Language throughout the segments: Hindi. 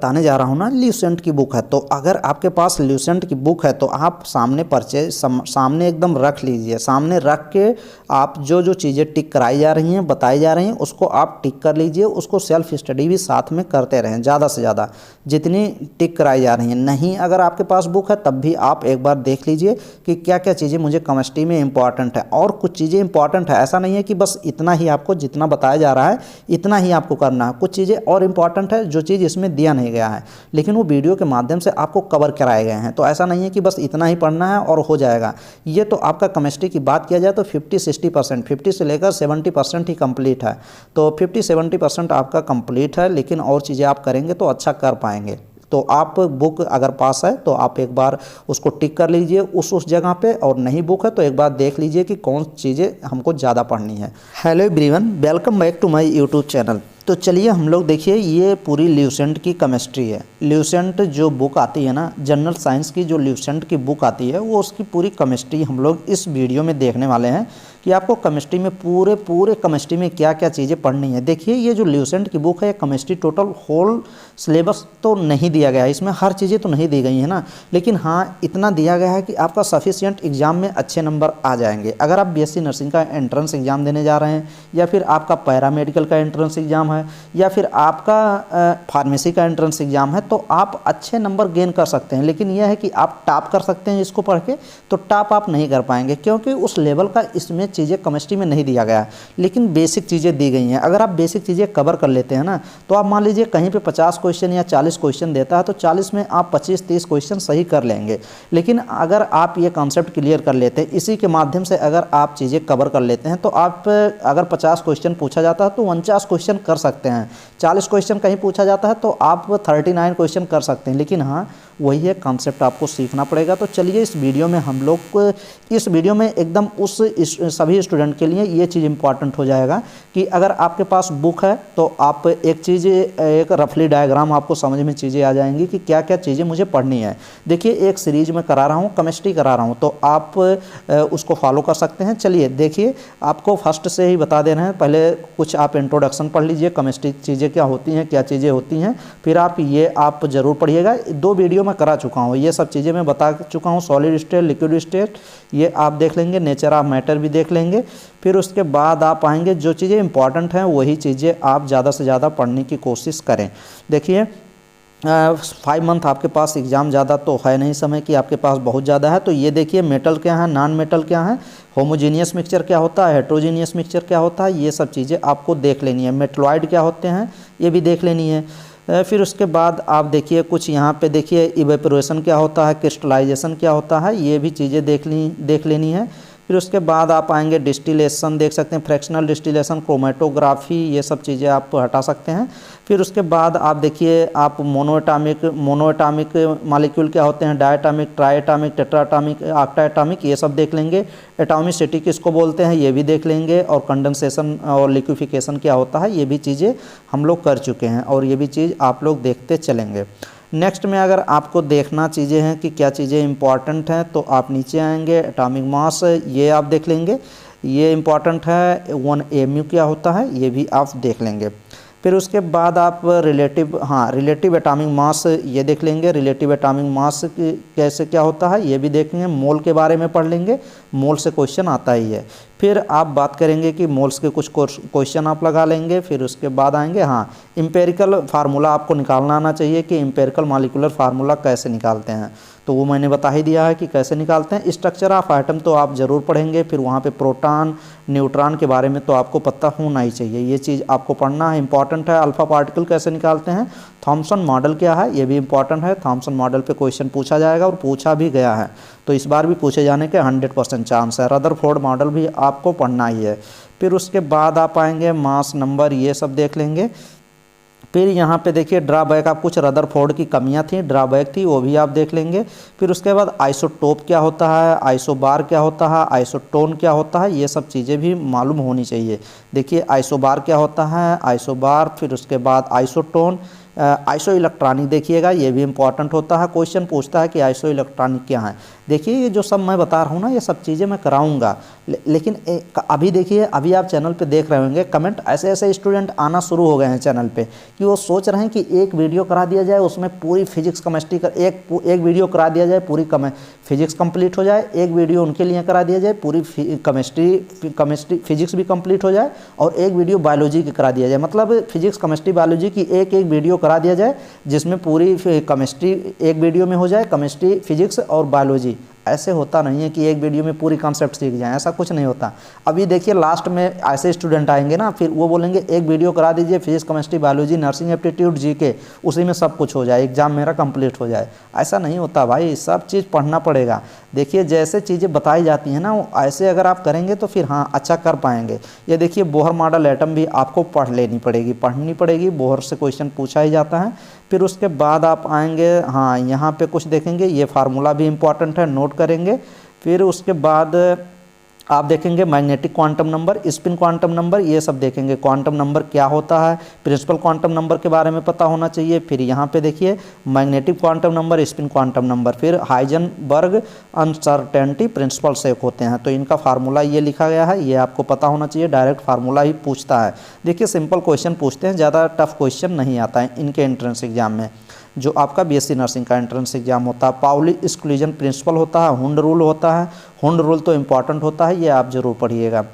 बताने जा रहा हूँ ना, ल्यूसेंट की बुक है। तो अगर आपके पास ल्यूसेंट की बुक है तो आप सामने सामने एकदम रख लीजिए। सामने रख के आप जो जो चीज़ें टिक कराई जा रही हैं, बताई जा रही हैं, उसको आप टिक कर लीजिए। उसको सेल्फ स्टडी भी साथ में करते रहें, ज़्यादा से ज़्यादा जितनी टिक कराई जा रही हैं। नहीं अगर आपके पास बुक है तब भी आप एक बार देख लीजिए कि क्या क्या चीज़ें मुझे केमिस्ट्री में इंपॉर्टेंट है। और कुछ चीज़ें इंपॉर्टेंट है, ऐसा नहीं है कि बस इतना ही आपको जितना बताया जा रहा है इतना ही आपको करना है। कुछ चीज़ें और इंपॉर्टेंट है जो चीज़ इसमें दिया नहीं गया है, लेकिन वो वीडियो के माध्यम से आपको कवर कराए गए हैं। तो ऐसा नहीं है कि बस इतना ही पढ़ना है और हो जाएगा। ये तो आपका केमिस्ट्री की बात किया जाए तो 50-60%, 50 से लेकर 70% ही कंप्लीट है। तो 50-70% आपका कंप्लीट है, लेकिन और चीज़ें आप करेंगे तो अच्छा कर पाएंगे। तो आप बुक अगर पास है तो आप एक बार उसको टिक कर लीजिए उस जगह पे, और नहीं बुक है तो एक बार देख लीजिए कि कौन चीज़ें हमको ज़्यादा पढ़नी है। Hello everyone, welcome back to my YouTube channel. तो चलिए हम लोग देखिए, ये पूरी ल्यूसेंट की केमिस्ट्री है। ल्यूसेंट जो बुक आती है ना, जनरल साइंस की जो ल्यूसेंट की बुक आती है, वो उसकी पूरी केमिस्ट्री हम लोग इस वीडियो में देखने वाले हैं कि आपको केमिस्ट्री में पूरे केमिस्ट्री में क्या क्या चीज़ें पढ़नी है। देखिए ये जो ल्यूसेंट की बुक है, केमिस्ट्री टोटल होल सिलेबस तो नहीं दिया गया है, इसमें हर चीज़ें तो नहीं दी गई हैं ना, लेकिन हाँ इतना दिया गया है कि आपका सफिशिएंट एग्जाम में अच्छे नंबर आ जाएंगे। अगर आप बीएससी नर्सिंग का एंट्रेंस एग्जाम देने जा रहे हैं, या फिर आपका पैरामेडिकल का एंट्रेंस एग्जाम है, या फिर आपका फार्मेसी का एंट्रेंस एग्जाम है, तो आप अच्छे नंबर गेन कर सकते हैं। लेकिन यह है कि आप टॉप कर सकते हैं इसको पढ़ के, तो टॉप आप नहीं कर पाएंगे क्योंकि उस लेवल का इसमें चीज़ें केमिस्ट्री में नहीं दिया गया है। लेकिन बेसिक चीज़ें दी गई हैं। अगर आप बेसिक चीज़ें कवर कर लेते हैं ना, तो आप मान लीजिए कहीं पे 50 क्वेश्चन या 40 क्वेश्चन देता है तो 40 में आप 25-30 क्वेश्चन सही कर लेंगे। लेकिन अगर आप ये कॉन्सेप्ट क्लियर कर लेते हैं, इसी के माध्यम से अगर आप चीज़ें कवर कर लेते हैं, तो आप अगर 50 क्वेश्चन पूछा जाता है तो 49 क्वेश्चन कर सकते हैं। 40 क्वेश्चन कहीं पूछा जाता है तो आप 39 क्वेश्चन कर सकते हैं। लेकिन हाँ वही है, कॉन्सेप्ट आपको सीखना पड़ेगा। तो चलिए इस वीडियो में हम लोग इस वीडियो में एकदम सभी स्टूडेंट के लिए ये चीज़ इंपॉर्टेंट हो जाएगा कि अगर आपके पास बुक है तो आप एक रफली डायग्राम आपको समझ में चीज़ें आ जाएंगी कि क्या क्या चीज़ें मुझे पढ़नी है। देखिए एक सीरीज में करा रहा हूँ, केमिस्ट्री करा रहा हूँ, तो आप उसको फॉलो कर सकते हैं। चलिए देखिए, आपको फर्स्ट से ही बता दे रहे हैं। पहले कुछ आप इंट्रोडक्शन पढ़ लीजिए, केमिस्ट्री चीज़ें क्या होती हैं, क्या चीज़ें होती हैं, फिर आप ज़रूर पढ़िएगा। 2 वीडियो में करा चुका हूँ, ये सब चीज़ें मैं बता चुका हूँ। सॉलिड स्टेट, लिक्विड स्टेट, ये आप देख लेंगे। नेचर ऑफ मैटर भी देख लेंगे। फिर उसके बाद आप आएंगे, जो चीज़ें इंपॉर्टेंट हैं वही चीज़ें आप ज़्यादा से ज़्यादा पढ़ने की कोशिश करें। देखिए 5 मंथ आपके पास एग्ज़ाम ज़्यादा तो है नहीं, समय की आपके पास बहुत ज़्यादा है। तो ये देखिए मेटल क्या है, नॉन मेटल क्या है, होमोजीनियस मिक्सचर क्या होता है, हेट्रोजीनियस मिक्सचर क्या होता है, ये सब चीज़ें आपको देख लेनी है। मेटलॉइड क्या होते हैं ये भी देख लेनी है। फिर उसके बाद आप देखिए कुछ यहाँ पे देखिए इवेपोरेशन क्या होता है, क्रिस्टलाइजेशन क्या होता है, ये भी चीज़ें देख लेनी है। फिर उसके बाद आप आएंगे डिस्टिलेशन देख सकते हैं, फ्रैक्शनल डिस्टिलेशन, क्रोमेटोग्राफी, ये सब चीज़ें आप हटा सकते हैं। फिर उसके बाद आप देखिए आप मोनोएटामिक मॉलिक्यूल क्या होते हैं, डायटामिक, ट्राइएटामिक, टेट्राएटामिक, ऑक्टाएटामिक, ये सब देख लेंगे। एटॉमिसिटी किसको बोलते हैं ये भी देख लेंगे। और कंडेंसेशन और लिक्विफिकेशन क्या होता है, ये भी चीज़ें हम लोग कर चुके हैं और ये भी चीज़ आप लोग देखते चलेंगे। नेक्स्ट में अगर आपको देखना चीज़ें हैं कि क्या चीज़ें इंपॉर्टेंट हैं, तो आप नीचे आएंगे, एटॉमिक मास ये आप देख लेंगे, ये इंपॉर्टेंट है। 1 AMU क्या होता है ये भी आप देख लेंगे। फिर उसके बाद आप रिलेटिव एटॉमिक मास ये देख लेंगे। रिलेटिव एटॉमिक मास कैसे क्या होता है ये भी देखेंगे। मोल के बारे में पढ़ लेंगे, मोल से क्वेश्चन आता ही है। फिर आप बात करेंगे कि मोल्स के कुछ क्वेश्चन आप लगा लेंगे। फिर उसके बाद आएंगे इंपेरिकल फार्मूला आपको निकालना आना चाहिए कि इंपेरिकल मॉलिक्यूलर फार्मूला कैसे निकालते हैं, तो वो मैंने बता ही दिया है कि कैसे निकालते हैं। स्ट्रक्चर ऑफ आइटम तो आप ज़रूर पढ़ेंगे। फिर वहाँ पे प्रोटॉन, न्यूट्रॉन के बारे में तो आपको पता होना ही चाहिए, ये चीज़ आपको पढ़ना है, इंपॉर्टेंट है। अल्फा पार्टिकल कैसे निकालते हैं, थॉम्सन मॉडल क्या है ये भी इंपॉर्टेंट है। थॉम्सन मॉडल पे क्वेश्चन पूछा जाएगा और पूछा भी गया है, तो इस बार भी पूछे जाने के 100% चांस है। रदरफोर्ड मॉडल भी आपको पढ़ना ही है। फिर उसके बाद आप आएंगे मास नंबर, ये सब देख लेंगे। फिर यहाँ पे देखिए ड्रॉबैक, आप कुछ रदरफोर्ड की कमियाँ थी, ड्रॉबैक थी, वो भी आप देख लेंगे। फिर उसके बाद आइसोटोप क्या होता है, आइसोबार क्या होता है, आइसोटोन क्या होता है, ये सब चीज़ें भी मालूम होनी चाहिए। देखिए आइसोबार क्या होता है, आइसोबार, फिर उसके बाद आइसोटोन, आइसो इलेक्ट्रॉनिक देखिएगा, ये भी इंपॉर्टेंट होता है। क्वेश्चन पूछता है कि आइसो इलेक्ट्रॉनिक क्या है। देखिए ये जो सब मैं बता रहा हूँ ना, ये सब चीज़ें मैं कराऊंगा, लेकिन अभी देखिए, अभी आप चैनल पे देख रहे होंगे कमेंट, ऐसे ऐसे स्टूडेंट आना शुरू हो गए हैं चैनल पे कि वो सोच रहे हैं कि एक वीडियो करा दिया जाए, उसमें पूरी फिजिक्स केमिस्ट्री का एक वीडियो करा दिया जाए, पूरी फिजिक्स कंप्लीट हो जाए, एक वीडियो उनके लिए करा दिया जाए, पूरी केमिस्ट्री फिजिक्स भी कंप्लीट हो जाए, और एक वीडियो बायोलॉजी की करा दिया जाए। मतलब फिजिक्स केमिस्ट्री बायोलॉजी की एक एक वीडियो करा दिया जाए, जिसमें पूरी केमिस्ट्री एक वीडियो में हो जाए, केमिस्ट्री, फिजिक्स और बायोलॉजी। ऐसे होता नहीं है कि एक वीडियो में पूरी कॉन्सेप्ट सीख जाएं, ऐसा कुछ नहीं होता। अभी देखिए लास्ट में ऐसे स्टूडेंट आएंगे ना, फिर वो बोलेंगे एक वीडियो करा दीजिए physics chemistry biology nursing aptitude GK, उसी में सब कुछ हो जाए, एग्जाम मेरा कंप्लीट हो जाए। ऐसा नहीं होता भाई, सब चीज़ पढ़ना पड़ेगा। देखिए जैसे चीज़ें बताई जाती हैं ना, ऐसे अगर आप करेंगे तो फिर हाँ अच्छा कर पाएंगे। ये देखिए बोहर मॉडल एटम भी आपको पढ़नी पड़ेगी, बोहर से क्वेश्चन पूछा ही जाता है। फिर उसके बाद आप आएंगे, हाँ यहाँ पे कुछ देखेंगे, ये फार्मूला भी इम्पॉर्टेंट है, नोट करेंगे। फिर उसके बाद आप देखेंगे magnetic quantum number, spin quantum number, ये सब देखेंगे। क्वांटम नंबर क्या होता है, प्रिंसिपल क्वांटम नंबर के बारे में पता होना चाहिए। फिर यहाँ पे देखिए magnetic quantum number, spin quantum number, फिर हाइजेनबर्ग अनसर्टेनिटी प्रिंसिपल से होते हैं, तो इनका फार्मूला ये लिखा गया है, ये आपको पता होना चाहिए। डायरेक्ट फार्मूला ही पूछता है। देखिए सिंपल क्वेश्चन पूछते हैं, ज़्यादा टफ क्वेश्चन नहीं आता है इनके एंट्रेंस एग्जाम में। जो आपका बीएससी नर्सिंग का एंट्रेंस एग्जाम होता है, पाउली एक्सक्लूजन प्रिंसिपल होता है, हुंड रूल होता है। हुंड रूल तो इम्पॉर्टेंट होता है, ये आप ज़रूर पढ़िएगा।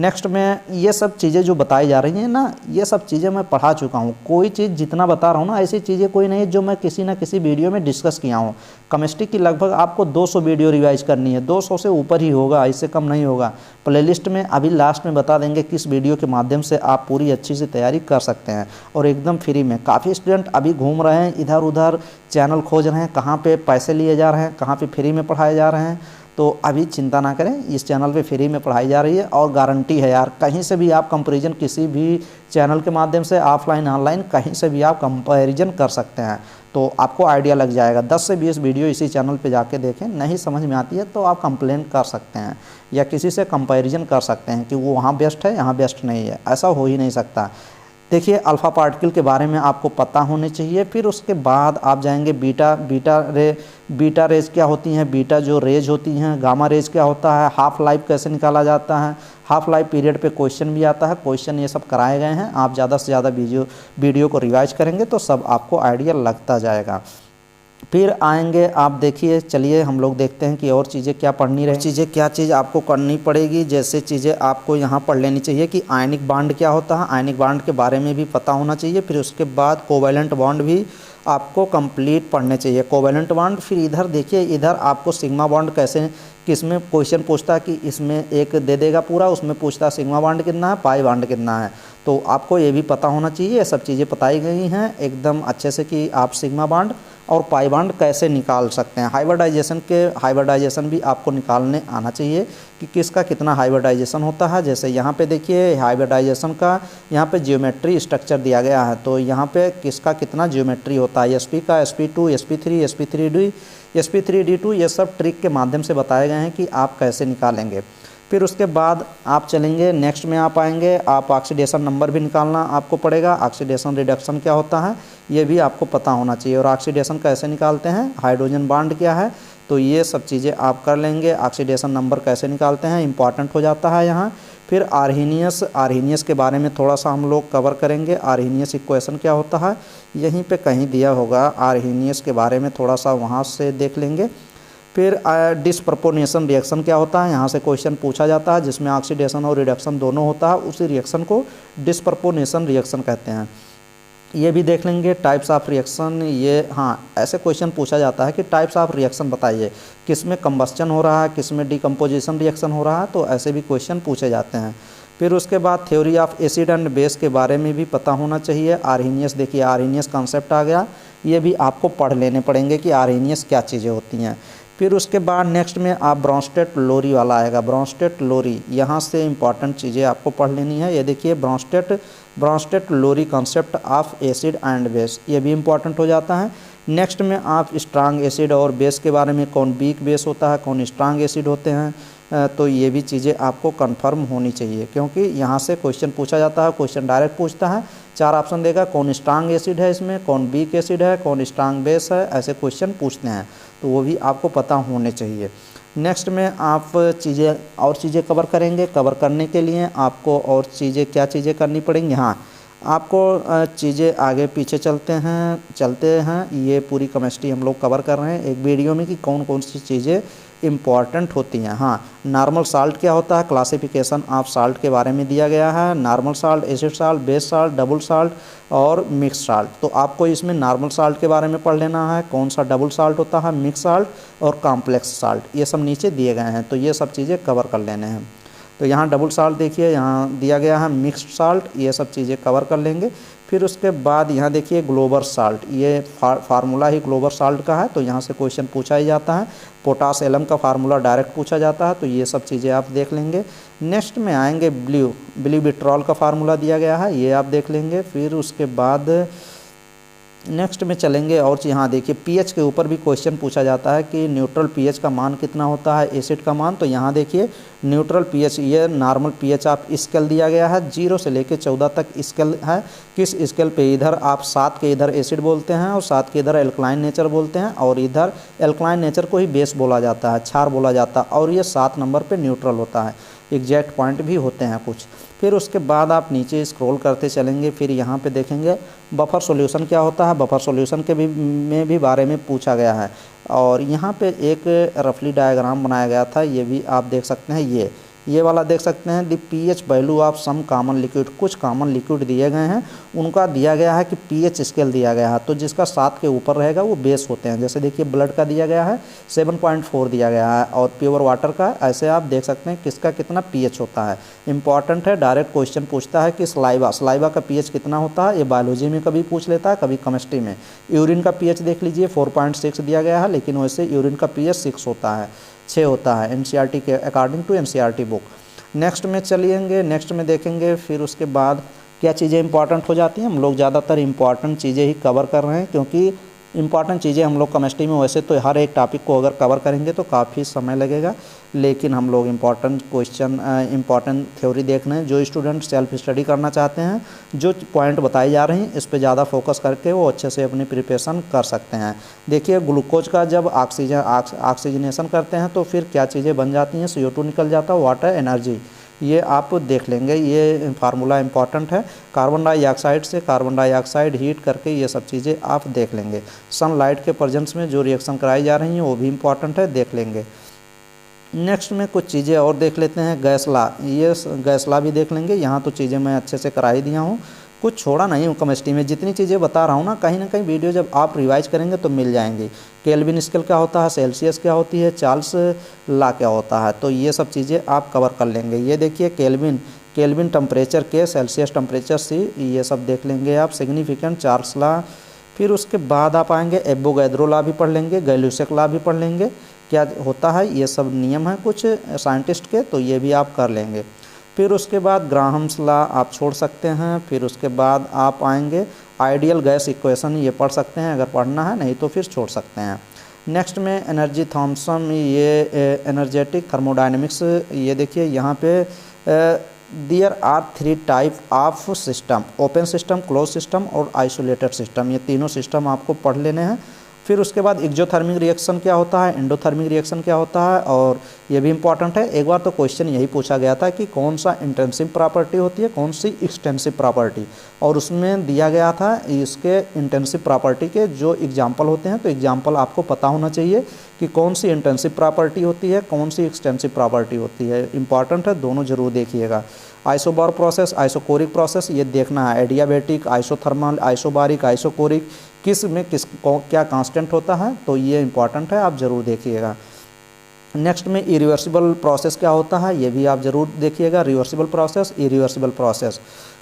नेक्स्ट में ये सब चीज़ें जो बताई जा रही हैं ना, ये सब चीज़ें मैं पढ़ा चुका हूँ। कोई चीज़ जितना बता रहा हूँ ना, ऐसी चीज़ें कोई नहीं है जो मैं किसी ना किसी वीडियो में डिस्कस किया हूँ। केमिस्ट्री की लगभग आपको 200 वीडियो रिवाइज करनी है, 200 से ऊपर ही होगा, इससे कम नहीं होगा। प्लेलिस्ट में अभी लास्ट में बता देंगे किस वीडियो के माध्यम से आप पूरी अच्छी से तैयारी कर सकते हैं, और एकदम फ्री में। काफ़ी स्टूडेंट अभी घूम रहे हैं इधर उधर, चैनल खोज रहे हैं कहाँ पे पैसे लिए जा रहे हैं, कहाँ पे फ्री में पढ़ाए जा रहे हैं। तो अभी चिंता ना करें, इस चैनल पे फ्री में पढ़ाई जा रही है, और गारंटी है यार, कहीं से भी आप कंपैरिजन किसी भी चैनल के माध्यम से ऑफलाइन ऑनलाइन कहीं से भी आप कंपैरिजन कर सकते हैं, तो आपको आइडिया लग जाएगा। 10 से 20 वीडियो इसी चैनल पे जाके देखें, नहीं समझ में आती है तो आप कंप्लेन कर सकते हैं, या किसी से कंपैरिजन कर सकते हैं कि वो वहाँ बेस्ट है यहाँ बेस्ट नहीं है, ऐसा हो ही नहीं सकता। देखिए अल्फ़ा पार्टिकल के बारे में आपको पता होने चाहिए। फिर उसके बाद आप जाएंगे बीटा रेज क्या होती हैं, बीटा जो रेज होती हैं, गामा रेज क्या होता है, हाफ लाइफ कैसे निकाला जाता है, हाफ लाइफ पीरियड पे क्वेश्चन भी आता है। क्वेश्चन ये सब कराए गए हैं, आप ज़्यादा से ज़्यादा वीडियो को रिवाइज करेंगे तो सब आपको आइडिया लगता जाएगा। फिर आएंगे आप देखिए, चलिए हम लोग देखते हैं कि और चीज़ें क्या पढ़नी रही, चीज़ें क्या चीज़ आपको करनी पड़ेगी। जैसे चीज़ें आपको यहाँ पढ़ लेनी चाहिए कि आयनिक बॉन्ड क्या होता है, आयनिक बॉन्ड के बारे में भी पता होना चाहिए। फिर उसके बाद कोवैलेंट बॉन्ड भी आपको कंप्लीट पढ़ने चाहिए, कोवैलेंट बॉन्ड। फिर इधर देखिए, इधर आपको सिग्मा बॉन्ड कैसे, किसमें क्वेश्चन पूछता है कि इसमें एक दे देगा पूरा, उसमें पूछता है सिग्मा बॉन्ड कितना है, पाई बॉन्ड कितना है, तो आपको ये भी पता होना चाहिए। ये सब चीज़ें बताई गई हैं एकदम अच्छे से कि आप सिग्मा बॉन्ड और पाई बॉन्ड कैसे निकाल सकते हैं। हाइब्रिडाइजेशन भी आपको निकालने आना चाहिए कि किसका कितना हाइब्रिडाइजेशन होता है। जैसे यहाँ पे देखिए हाइब्रिडाइजेशन का यहाँ पे जियोमेट्री स्ट्रक्चर दिया गया है, तो यहाँ पे किसका कितना जियोमेट्री होता है, sp का sp2 sp3 sp3d sp3d2, ये सब ट्रिक के माध्यम से बताए गए हैं कि आप कैसे निकालेंगे। फिर उसके बाद आप चलेंगे नेक्स्ट में आप आएंगे, आप ऑक्सीडेशन नंबर भी निकालना आपको पड़ेगा। ऑक्सीडेशन रिडक्शन क्या होता है ये भी आपको पता होना चाहिए, और ऑक्सीडेशन कैसे निकालते हैं, हाइड्रोजन बॉन्ड क्या है, तो ये सब चीज़ें आप कर लेंगे। ऑक्सीडेशन नंबर कैसे निकालते हैं इंपॉर्टेंट हो जाता है यहाँ। फिर आर्हीनियस के बारे में थोड़ा सा हम लोग कवर करेंगे। आर्हीनियस इक्वेशन क्या होता है यहीं पे कहीं दिया होगा, आर्हीनियस के बारे में थोड़ा सा वहाँ से देख लेंगे। फिर डिस्प्रपोर्शनेशन रिएक्शन क्या होता है, यहाँ से क्वेश्चन पूछा जाता है, जिसमें ऑक्सीडेशन और रिडक्शन दोनों होता है, उसी रिएक्शन को डिस्प्रपोर्शनेशन रिएक्शन कहते हैं। ये भी देख लेंगे। टाइप्स ऑफ रिएक्शन, ये हाँ ऐसे क्वेश्चन पूछा जाता है कि टाइप्स ऑफ रिएक्शन बताइए, किस में कंबस्चन हो रहा है, किस में डिकम्पोजिशन रिएक्शन हो रहा है, तो ऐसे भी क्वेश्चन पूछे जाते हैं। फिर उसके बाद theory of acid and base के बारे में भी पता होना चाहिए। आर्हीनियस, देखिए आर्हीनियस कॉन्सेप्ट आ गया, ये भी आपको पढ़ लेने पड़ेंगे कि आर्हीनियस क्या चीज़ें होती हैं। फिर उसके बाद नेक्स्ट में आप ब्रॉन्स्टेड लोरी वाला आएगा, ब्रॉन्स्टेड लोरी, यहाँ से इंपॉर्टेंट चीज़ें आपको पढ़ लेनी है। ये देखिए Bronsted Lowry concept of acid and base, ये भी इंपॉर्टेंट हो जाता है। नेक्स्ट में आप स्ट्रांग एसिड और बेस के बारे में, कौन वीक बेस होता है, कौन स्ट्रांग एसिड होते हैं, तो ये भी चीज़ें आपको कंफर्म होनी चाहिए, क्योंकि यहाँ से क्वेश्चन पूछा जाता है, क्वेश्चन डायरेक्ट पूछता है 4 ऑप्शन देगा, कौन स्ट्रांग एसिड है इसमें, कौन वीक एसिड है, कौन स्ट्रांग बेस है, ऐसे क्वेश्चन पूछते हैं, तो वो भी आपको पता होने चाहिए। नेक्स्ट में आप चीज़ें कवर करेंगे। कवर करने के लिए आपको और क्या चीज़ें करनी पड़ेंगी, हाँ आपको चीज़ें आगे पीछे चलते हैं ये पूरी केमिस्ट्री हम लोग कवर कर रहे हैं एक वीडियो में कि कौन कौन सी चीज़ें इम्पॉर्टेंट होती हैं। हाँ, नॉर्मल साल्ट क्या होता है, क्लासिफिकेशन ऑफ साल्ट के बारे में दिया गया है, normal salt, acid salt, base salt, double salt और मिक्स साल्ट। तो आपको इसमें नॉर्मल साल्ट के बारे में पढ़ लेना है, कौन सा डबल साल्ट होता है, मिक्स साल्ट और कॉम्प्लेक्स साल्ट, ये सब नीचे दिए गए हैं, तो ये सब चीज़ें कवर कर लेने हैं। तो यहाँ डबल साल्ट देखिए, यहाँ दिया गया है मिक्स्ड साल्ट, ये सब चीज़ें कवर कर लेंगे। फिर उसके बाद यहाँ देखिए ग्लोबल साल्ट, ये फार्मूला ही ग्लोबल साल्ट का है, तो यहाँ से क्वेश्चन पूछा ही जाता है। पोटास एलम का फार्मूला डायरेक्ट पूछा जाता है, तो ये सब चीज़ें आप देख लेंगे। नेक्स्ट में आएंगे ब्लू विट्रॉल का फार्मूला दिया गया है, ये आप देख लेंगे। फिर उसके बाद नेक्स्ट में चलेंगे और यहाँ देखिए पीएच के ऊपर भी क्वेश्चन पूछा जाता है कि न्यूट्रल पीएच का मान कितना होता है, एसिड का मान। तो यहाँ देखिए न्यूट्रल पीएच, ये नॉर्मल पीएच आप स्केल दिया गया है, 0 से लेकर 14 तक स्केल है। किस स्केल पे, इधर आप 7 के इधर एसिड बोलते हैं और 7 के इधर एल्कलाइन नेचर बोलते हैं, और इधर एल्कलाइन नेचर को ही बेस बोला जाता है, क्षार बोला जाता है, और ये 7 नंबर पे न्यूट्रल होता है। एग्जैक्ट पॉइंट भी होते हैं कुछ। फिर उसके बाद आप नीचे स्क्रॉल करते चलेंगे, फिर यहाँ पे देखेंगे बफर सॉल्यूशन क्या होता है, बफर सॉल्यूशन के भी बारे में पूछा गया है। और यहाँ पे एक रफली डायग्राम बनाया गया था, ये भी आप देख सकते हैं, ये वाला देख सकते हैं, the pH value of some common liquid, कुछ कॉमन लिक्विड दिए गए हैं, उनका दिया गया है कि पीएच स्केल दिया गया है, तो जिसका 7 के ऊपर रहेगा वो बेस होते हैं। जैसे देखिए ब्लड का दिया गया है 7.4 दिया गया है, और प्योर वाटर का ऐसे आप देख सकते हैं किसका कितना पीएच होता है। इंपॉर्टेंट है, डायरेक्ट क्वेश्चन पूछता है कि सलाइवा का पीएच कितना होता है, ये बायोलॉजी में कभी पूछ लेता है, कभी केमिस्ट्री में। यूरिन का पीएच देख लीजिए 4.6 दिया गया है, लेकिन वैसे यूरिन का पीएच 6 होता है एनसीईआरटी के according to NCERT book. Next में चलिएंगे, नेक्स्ट में देखेंगे फिर उसके बाद क्या चीज़ें इंपॉर्टेंट हो जाती हैं। हम लोग ज़्यादातर इंपॉर्टेंट चीज़ें ही कवर कर रहे हैं, क्योंकि इंपॉर्टेंट चीज़ें हम लोग केमिस्ट्री में वैसे तो हर एक टॉपिक को अगर कवर करेंगे तो काफ़ी समय लगेगा, लेकिन हम लोग इंपॉर्टेंट क्वेश्चन, इंपॉर्टेंट थ्योरी देख रहे हैं। जो स्टूडेंट सेल्फ स्टडी करना चाहते हैं, जो पॉइंट बताई जा रही हैं इस पे ज़्यादा फोकस करके वो अच्छे से अपनी प्रिपरेशन कर सकते हैं। देखिए ग्लूकोज का जब ऑक्सीजनेशन करते हैं तो फिर क्या चीज़ें बन जाती हैं, CO2 निकल जाता है, वाटर एनर्जी, ये आप देख लेंगे, ये फार्मूला इंपॉर्टेंट है। कार्बन डाइऑक्साइड से कार्बन डाइऑक्साइड हीट करके ये सब चीज़ें आप देख लेंगे। सनलाइट के प्रेजेंस में जो रिएक्शन कराई जा रही हैं वो भी इंपॉर्टेंट है, देख लेंगे। नेक्स्ट में कुछ चीज़ें और देख लेते हैं, गैस ला, ये गैस ला भी देख लेंगे। यहाँ तो चीज़ें मैं अच्छे से करा ही दिया हूँ, कुछ छोड़ा नहीं हूँ केमिस्ट्री में। जितनी चीज़ें बता रहा हूँ ना कहीं वीडियो जब आप रिवाइज करेंगे तो मिल जाएंगी। केल्विन स्केल क्या होता है, सेल्सियस क्या होती है, चार्ल्स ला क्या होता है, तो ये सब चीज़ें आप कवर कर लेंगे। ये देखिए केल्विन टेम्परेचर के, सेल्सियस टेम्परेचर सी, ये सब देख लेंगे आप। सिग्निफिकेंट, चार्ल्स ला। फिर उसके बाद आप आएंगे एवोगैड्रो ला भी पढ़ लेंगे, गैलुसेक ला भी पढ़ लेंगे, क्या होता है, ये सब नियम है कुछ साइंटिस्ट के, तो ये भी आप कर लेंगे। फिर उसके बाद ग्राहम्स ला आप छोड़ सकते हैं। फिर उसके बाद आप आएंगे आइडियल गैस इक्वेशन, ये पढ़ सकते हैं अगर पढ़ना है, नहीं तो फिर छोड़ सकते हैं। नेक्स्ट में एनर्जी थॉम्सन, ये एनर्जेटिक थर्मोडायनेमिक्स, ये देखिए यहाँ पे there are 3 type of system, open system, close system और आइसोलेटेड सिस्टम, ये तीनों सिस्टम आपको पढ़ लेने हैं। फिर उसके बाद एक्जोथर्मिक रिएक्शन क्या होता है, एंडोथर्मिक रिएक्शन क्या होता है, और ये भी इंपॉर्टेंट है। एक बार तो क्वेश्चन यही पूछा गया था कि कौन सा इंटेंसिव प्रॉपर्टी होती है, कौन सी एक्सटेंसिव प्रॉपर्टी, और उसमें दिया गया था इसके इंटेंसिव प्रॉपर्टी के जो एग्जाम्पल होते हैं, तो एग्जाम्पल आपको पता होना चाहिए कि कौन सी इंटेंसिव प्रॉपर्टी होती है, कौन सी एक्सटेंसिव प्रॉपर्टी होती है। इंपॉर्टेंट है, दोनों जरूर देखिएगा। आइसोबार प्रोसेस, आइसोकोरिक प्रोसेस, ये देखना है। एडियाबेटिक, आइसोथर्मल, आइसोबारिक, आइसोकोरिक, किस में क्या कांस्टेंट होता है, तो ये इंपॉर्टेंट है, आप ज़रूर देखिएगा। नेक्स्ट में इरिवर्सिबल प्रोसेस क्या होता है, ये भी आप ज़रूर देखिएगा। Reversible process, irreversible process.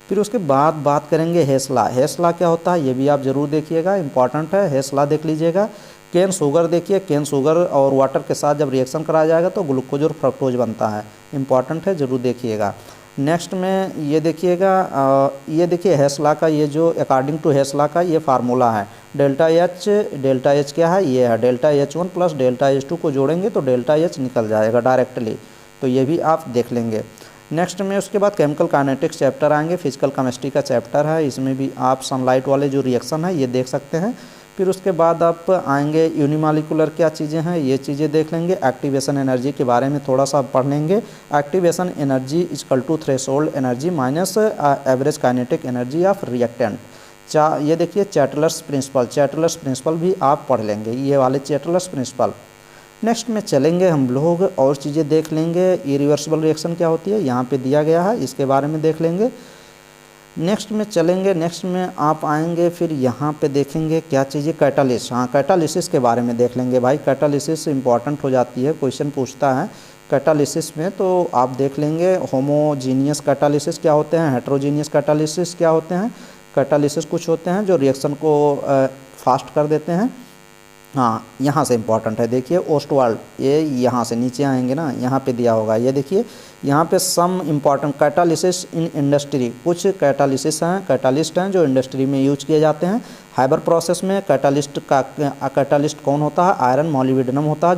फिर उसके बाद बात करेंगे हेसला, हेसला क्या होता है, ये भी आप ज़रूर देखिएगा, इंपॉर्टेंट है, हेसला देख लीजिएगा। केन शुगर देखिए, केन शुगर और वाटर के साथ जब रिएक्शन कराया जाएगा तो ग्लूकोज और फ्रक्टोज बनता है, इंपॉर्टेंट है, ज़रूर देखिएगा। नेक्स्ट में ये देखिएगा, ये देखिए हेसला का, ये जो अकॉर्डिंग टू हेसला का ये फार्मूला है, डेल्टा एच क्या है, ये है delta H1 plus delta H2 को जोड़ेंगे तो डेल्टा H निकल जाएगा डायरेक्टली, तो ये भी आप देख लेंगे। नेक्स्ट में उसके बाद केमिकल काइनेटिक्स चैप्टर आएंगे, फिजिकल केमिस्ट्री का चैप्टर है, इसमें भी आप सनलाइट वाले जो रिएक्शन है ये देख सकते हैं। फिर उसके बाद आप आएंगे यूनिमॉलिक्यूलर क्या चीज़ें हैं ये चीज़ें देख लेंगे। एक्टिवेशन एनर्जी के बारे में थोड़ा सा पढ़ लेंगे। Activation energy equal to threshold energy minus average kinetic energy of reactant. ये देखिए चैटलर्स प्रिंसिपल भी आप पढ़ लेंगे, ये वाले चैटलर्स प्रिंसिपल। नेक्स्ट में चलेंगे हम लोग और चीज़ें देख लेंगे। इरिवर्सिबल रिएक्शन क्या होती है यहाँ पे दिया गया है, इसके बारे में देख लेंगे। नेक्स्ट में चलेंगे, नेक्स्ट में आप आएंगे फिर यहाँ पे देखेंगे क्या चीज़ें कैटालिसिस। हाँ, कैटालिसिस के बारे में देख लेंगे भाई, कैटालिसिस इंपॉर्टेंट हो जाती है, क्वेश्चन पूछता है कैटालिसिस में, तो आप देख लेंगे होमोजीनियस कैटालिसिस क्या होते हैं, हेट्रोजीनियस कैटालिसिस क्या होते हैं। कैटालिसिस कुछ होते हैं जो रिएक्शन को फास्ट कर देते हैं। हाँ, यहाँ से इम्पॉर्टेंट है, देखिए ओस्टवाल्ड, ये यहाँ से नीचे आएंगे ना, यहाँ पे दिया होगा, ये देखिए यहाँ पे some important catalysis in industry, कुछ कैटालिसिस हैं, कैटालिस्ट हैं जो इंडस्ट्री में यूज किए जाते हैं। हाइबर प्रोसेस में कैटालिस्ट कौन होता है, आयरन मॉलिब्डेनम होता है,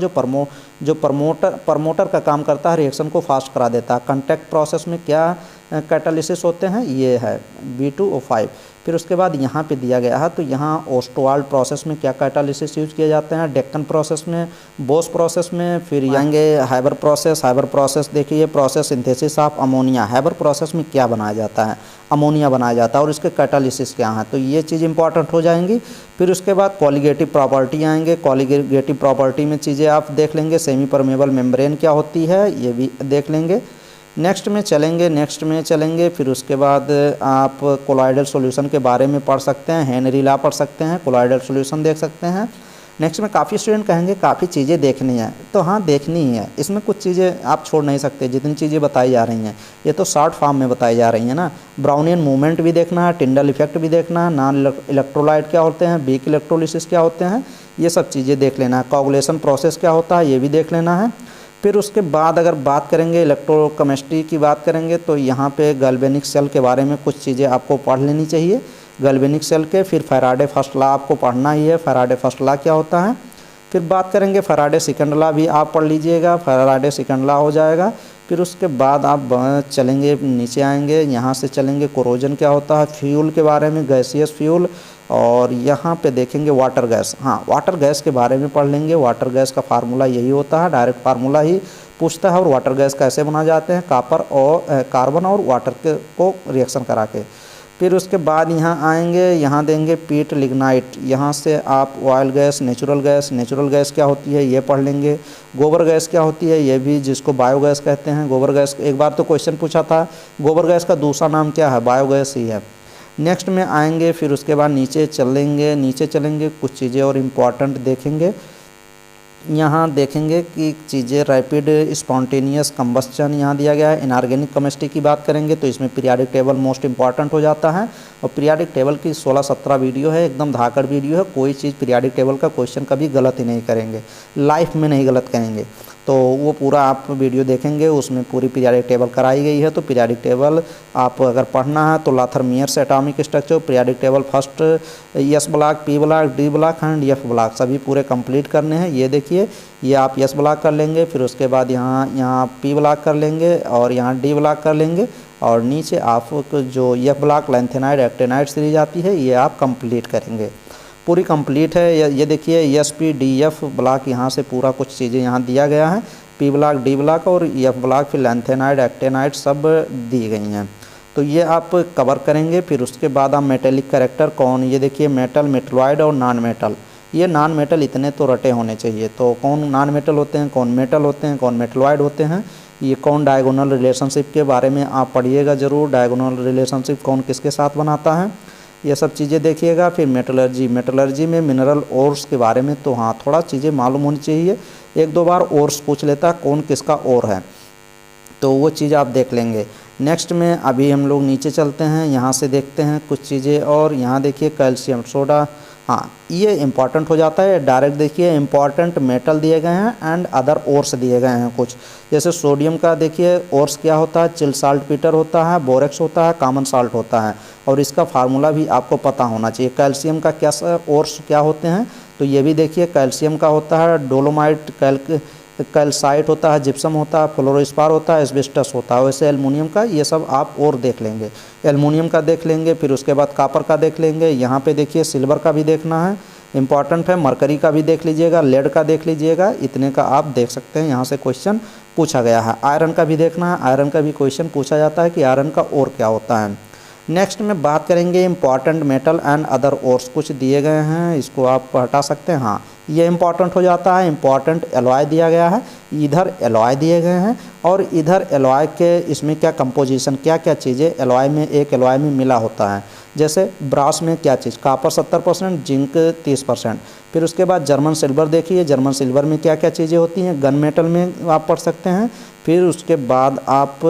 जो प्रमोटर का काम करता है, रिएक्शन को फास्ट करा देता है। कॉन्टैक्ट प्रोसेस में क्या कैटालिसिस होते हैं, ये है B2O5। फिर उसके बाद यहाँ पे दिया गया है, तो यहाँ ओस्टवाल्ड प्रोसेस में क्या कैटालिसिस यूज किए जाते हैं, डेक्कन प्रोसेस में, बोस प्रोसेस में। फिर आएंगे हाइबर प्रोसेस देखिए process synthesis of ammonia. Haber process में क्या बनाया जाता है, अमोनिया बनाया जाता है, और इसके कैटालिसिस क्या हैं, तो ये चीज़ इंपॉर्टेंट हो जाएंगी। फिर उसके बाद कॉलिगेटिव प्रॉपर्टी आएंगे, कॉलिगेटिव प्रॉपर्टी में चीज़ें आप देख लेंगे। सेमी परमेबल मेम्ब्रेन क्या होती है ये भी देख लेंगे। नेक्स्ट में चलेंगे फिर उसके बाद आप कोलॉइडल सॉल्यूशन के बारे में पढ़ सकते हैं, हेनरी लॉ पढ़ सकते हैं, कोलॉइडल सॉल्यूशन देख सकते हैं। नेक्स्ट में काफ़ी स्टूडेंट कहेंगे काफ़ी चीज़ें देखनी है, तो हाँ देखनी ही है, इसमें कुछ चीज़ें आप छोड़ नहीं सकते, जितनी चीज़ें बताई जा रही हैं ये तो शॉर्ट फॉर्म में बताई जा रही हैं ना। ब्राउनियन मूवमेंट भी देखना है, टिंडल इफेक्ट भी देखना है, नॉन इलेक्ट्रोलाइट क्या होते हैं, वीक इलेक्ट्रोलिसिस क्या होते हैं, ये सब चीज़ें देख लेना है। कोगुलेशन प्रोसेस क्या होता है ये भी देख लेना है। फिर उसके बाद अगर बात करेंगे इलेक्ट्रोकेमिस्ट्री की बात करेंगे, तो यहाँ पे गैल्वेनिक सेल के बारे में कुछ चीज़ें आपको पढ़ लेनी चाहिए, गैल्वेनिक सेल के। फिर फैराडे फर्स्ट लॉ आपको पढ़ना ही है, फैराडे फर्स्ट लॉ क्या होता है। फिर बात करेंगे फैराडे सेकंड लॉ भी आप पढ़ लीजिएगा, फैराडे सेकंड लॉ हो जाएगा। फिर उसके बाद आप चलेंगे नीचे आएंगे, यहाँ से चलेंगे कोरोजन क्या होता है, फ्यूल के बारे में, गैसियस फ्यूल, और यहाँ पे देखेंगे वाटर गैस। हाँ, वाटर गैस के बारे में पढ़ लेंगे। वाटर गैस का फार्मूला यही होता है, डायरेक्ट फार्मूला ही पूछता है। और वाटर गैस कैसे बना जाते हैं, कार्बन और वाटर को रिएक्शन करा के। फिर उसके बाद यहाँ आएंगे, यहाँ देंगे पीट लिग्नाइट, यहाँ से आप ऑयल गैस, नेचुरल गैस क्या होती है ये पढ़ लेंगे। गोबर गैस क्या होती है ये भी, जिसको बायोगैस कहते हैं। गोबर गैस एक बार तो क्वेश्चन पूछा था, गोबर गैस का दूसरा नाम क्या है, बायोगैस ही है। नेक्स्ट में आएंगे, फिर उसके बाद नीचे चलेंगे कुछ चीज़ें और इम्पॉर्टेंट देखेंगे। यहाँ देखेंगे कि चीज़ें रैपिड स्पॉन्टेनियस कंबस्चन यहाँ दिया गया है। इनऑर्गेनिक केमिस्ट्री की बात करेंगे तो इसमें पीरियाडिक टेबल मोस्ट इंपॉर्टेंट हो जाता है, और पीरियाडिक टेबल की 16-17 वीडियो है, एकदम धाकड़ वीडियो है। कोई चीज़ पीरियाडिक टेबल का क्वेश्चन कभी गलत ही नहीं करेंगे, लाइफ में नहीं गलत करेंगे। तो वो पूरा आप वीडियो देखेंगे, उसमें पूरी पीरियाडिक टेबल कराई गई है। तो पीरियाडिक टेबल आप अगर पढ़ना है तो Lather Mears atomic structure, periodic table first S block, P block, D block and F block सभी पूरे कंप्लीट करने हैं। ये देखिए, ये आप एस ब्लॉक कर लेंगे, फिर उसके बाद यहाँ पी ब्लॉक कर लेंगे, और यहाँ डी ब्लॉक कर लेंगे, और नीचे आप जो F block lanthanide actinide series आती है ये आप कंप्लीट करेंगे, पूरी कंप्लीट है। ये देखिए S P D F block, यहाँ से पूरा कुछ चीज़ें यहाँ दिया गया है, पी ब्लॉक, डी ब्लॉक और एफ ब्लॉक, फिर लैंथेनाइड एक्टेनाइड सब दी गई हैं, तो ये आप कवर करेंगे। फिर उसके बाद आप मेटेलिक कैरेक्टर कौन, ये देखिए मेटल, मेटलॉइड और नॉन मेटल, ये नॉन मेटल इतने तो रटे होने चाहिए। तो कौन नॉन मेटल होते हैं, कौन मेटल होते हैं, कौन मेटलॉइड होते हैं, ये कौन डायगोनल रिलेशनशिप के बारे में आप पढ़िएगा ज़रूर, डायगोनल रिलेशनशिप कौन किसके साथ बनाता है, ये सब चीज़ें देखिएगा। फिर मेटलर्जी में मिनरल ओर्स के बारे में तो हाँ थोड़ा चीज़ें मालूम होनी चाहिए, 1-2 बार ओर्स पूछ लेता है कौन किसका ओर है, तो वो चीज़ आप देख लेंगे। नेक्स्ट में अभी हम लोग नीचे चलते हैं, यहाँ से देखते हैं कुछ चीज़ें, और यहाँ देखिए कैल्शियम सोडा, हाँ ये इंपॉर्टेंट हो जाता है। डायरेक्ट देखिए इंपॉर्टेंट मेटल दिए गए हैं एंड अदर ओर्स दिए गए हैं कुछ, जैसे सोडियम का देखिए ओर्स क्या होता है, चिल साल्ट पीटर होता है, बोरेक्स होता है, कॉमन साल्ट होता है, और इसका फार्मूला भी आपको पता होना चाहिए। कैल्शियम का ओर्स क्या होते हैं, तो ये भी देखिए कैल्शियम का होता है डोलोमाइट, कैल्साइट होता है, जिप्सम होता है, फ्लोरोस्पार होता है, एस्बेस्टस होता है। वैसे एल्युमिनियम का ये सब आप और देख लेंगे, एल्युमिनियम का देख लेंगे, फिर उसके बाद कॉपर का देख लेंगे। यहाँ पे देखिए सिल्वर का भी देखना है, इंपॉर्टेंट है। मरकरी का भी देख लीजिएगा, लेड का देख लीजिएगा, इतने का आप देख सकते हैं, यहाँ से क्वेश्चन पूछा गया है। आयरन का भी देखना है, आयरन का भी क्वेश्चन पूछा जाता है कि आयरन का और क्या होता है। नेक्स्ट में बात करेंगे important metal and other ores, कुछ दिए गए हैं, इसको आप हटा सकते हैं। हाँ, ये इंपॉर्टेंट हो जाता है। इंपॉर्टेंट एलॉय दिया गया है, इधर एलॉय दिए गए हैं, और इधर एलॉय के इसमें क्या कंपोजिशन, क्या क्या चीज़ें एलॉय में, एक एलॉय में मिला होता है। जैसे ब्रास में क्या चीज़, कॉपर 70%, जिंक 30%। फिर उसके बाद जर्मन सिल्वर देखिए, जर्मन सिल्वर में क्या क्या चीज़ें होती हैं, गन मेटल में आप पढ़ सकते हैं। फिर उसके बाद आप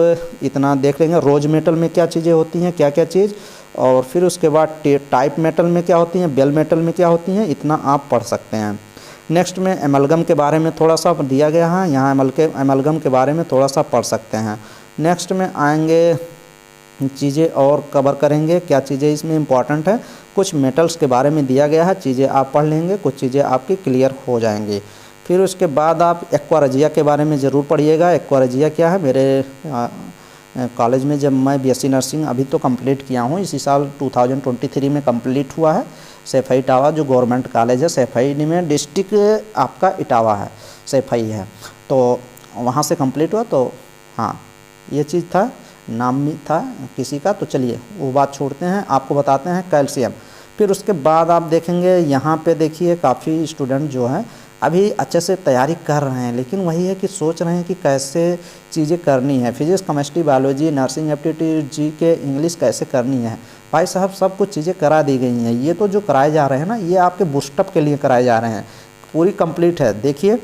इतना देख लेंगे, रोज मेटल में क्या चीज़ें होती हैं, क्या क्या चीज़। और फिर उसके बाद टाइप मेटल में क्या होती हैं, बेल मेटल में क्या होती हैं, इतना आप पढ़ सकते हैं। नेक्स्ट में एमलगम के बारे में थोड़ा सा दिया गया है, यहाँ एमलगम के बारे में थोड़ा सा पढ़ सकते हैं। नेक्स्ट में आएंगे चीज़ें और कवर करेंगे, क्या चीज़ें इसमें इंपॉर्टेंट है। कुछ मेटल्स के बारे में दिया गया है, चीज़ें आप पढ़ लेंगे, कुछ चीज़ें आपकी क्लियर हो जाएंगी। फिर उसके बाद आप एक्वारेजिया के बारे में ज़रूर पढ़िएगा। एक्वारेजिया क्या है, मेरे कॉलेज में जब मैं बीएससी नर्सिंग अभी तो कंप्लीट किया हूँ, इसी साल 2023 में कंप्लीट हुआ है। सैफई इटावा जो गवर्नमेंट कॉलेज है, सैफई में डिस्ट्रिक्ट आपका इटावा है, सैफई है, तो वहाँ से कंप्लीट हुआ। तो हाँ, ये चीज़ था, नाम भी था किसी का, तो चलिए वो बात छोड़ते हैं, आपको बताते हैं कैल्शियम। फिर उसके बाद आप देखेंगे यहाँ पे देखिए काफ़ी स्टूडेंट जो हैं अभी अच्छे से तैयारी कर रहे हैं, लेकिन वही है कि सोच रहे हैं कि कैसे चीज़ें करनी है, physics, chemistry, biology, nursing aptitude, GK, English कैसे करनी है। भाई साहब सब कुछ चीज़ें करा दी गई हैं, ये तो जो कराए जा रहे हैं ना, ये आपके बूस्टअप के लिए कराए जा रहे हैं, पूरी कंप्लीट है। देखिए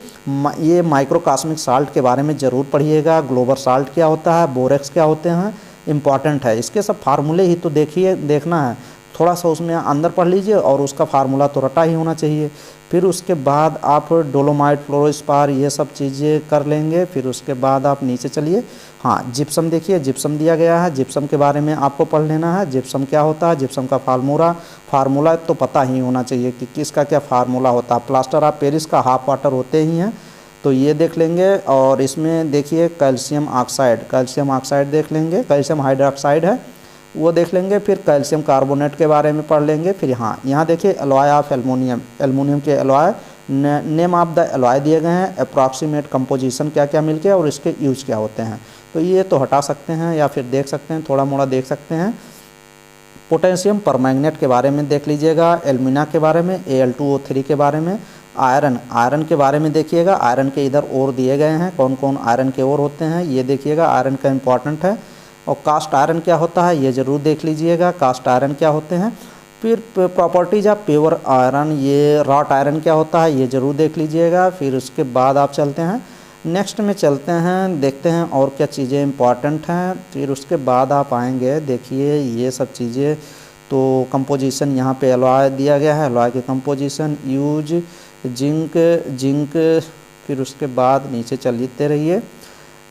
ये माइक्रोकॉस्मिक साल्ट के बारे में ज़रूर पढ़िएगा, ग्लोबल साल्ट क्या होता है, बोरेक्स क्या होते हैं, इंपॉर्टेंट है। इसके सब फार्मूले ही तो देखना है, थोड़ा सा उसमें अंदर पढ़ लीजिए, और उसका फार्मूला तो रटा ही होना चाहिए। फिर उसके बाद आप डोलोमाइट, फ्लोरोस्पार, ये सब चीज़ें कर लेंगे। फिर उसके बाद आप नीचे चलिए, हाँ जिप्सम देखिए, जिप्सम दिया गया है, जिप्सम के बारे में आपको पढ़ लेना है। जिप्सम क्या होता है, जिप्सम का फार्मूला तो पता ही होना चाहिए कि किसका क्या फार्मूला होता है। प्लास्टर ऑफ पेरिस का हाफ वाटर होते ही हैं, तो ये देख लेंगे। और इसमें देखिए कैल्शियम ऑक्साइड देख लेंगे, कैल्शियम हाइड्रोक्साइड है वो देख लेंगे। फिर कैल्शियम कार्बोनेट के बारे में पढ़ लेंगे। फिर हाँ, यहाँ देखिए एलॉय ऑफ एल्युमिनियम के alloy, name of the alloy दिए गए हैं, अप्रॉक्सीमेट कंपोजिशन क्या क्या मिल गया, और इसके यूज क्या होते हैं। तो ये तो हटा सकते हैं या फिर देख सकते हैं, थोड़ा मोड़ा देख सकते हैं। पोटेशियम परमैंगनेट के बारे में देख लीजिएगा, एल्यूमिना के बारे में, Al2O3 के बारे में, आयरन के बारे में देखिएगा। आयरन के इधर और दिए गए हैं, कौन कौन आयरन के और होते हैं ये देखिएगा, आयरन का इंपॉर्टेंट है। और कास्ट आयरन क्या होता है ये ज़रूर देख लीजिएगा, कास्ट आयरन क्या होते हैं। फिर प्रॉपर्टीज ऑफ प्योर आयरन, ये रॉट आयरन क्या होता है ये ज़रूर देख लीजिएगा। फिर उसके बाद आप चलते हैं, नेक्स्ट में चलते हैं, देखते हैं और क्या चीज़ें इंपॉर्टेंट हैं। फिर उसके बाद आप आएंगे, देखिए ये सब चीज़ें तो कंपोजिशन यहाँ पे एलॉय दिया गया है, एलॉय के कंपोजिशन, यूज, जिंक। फिर उसके बाद नीचे चलते रहिए,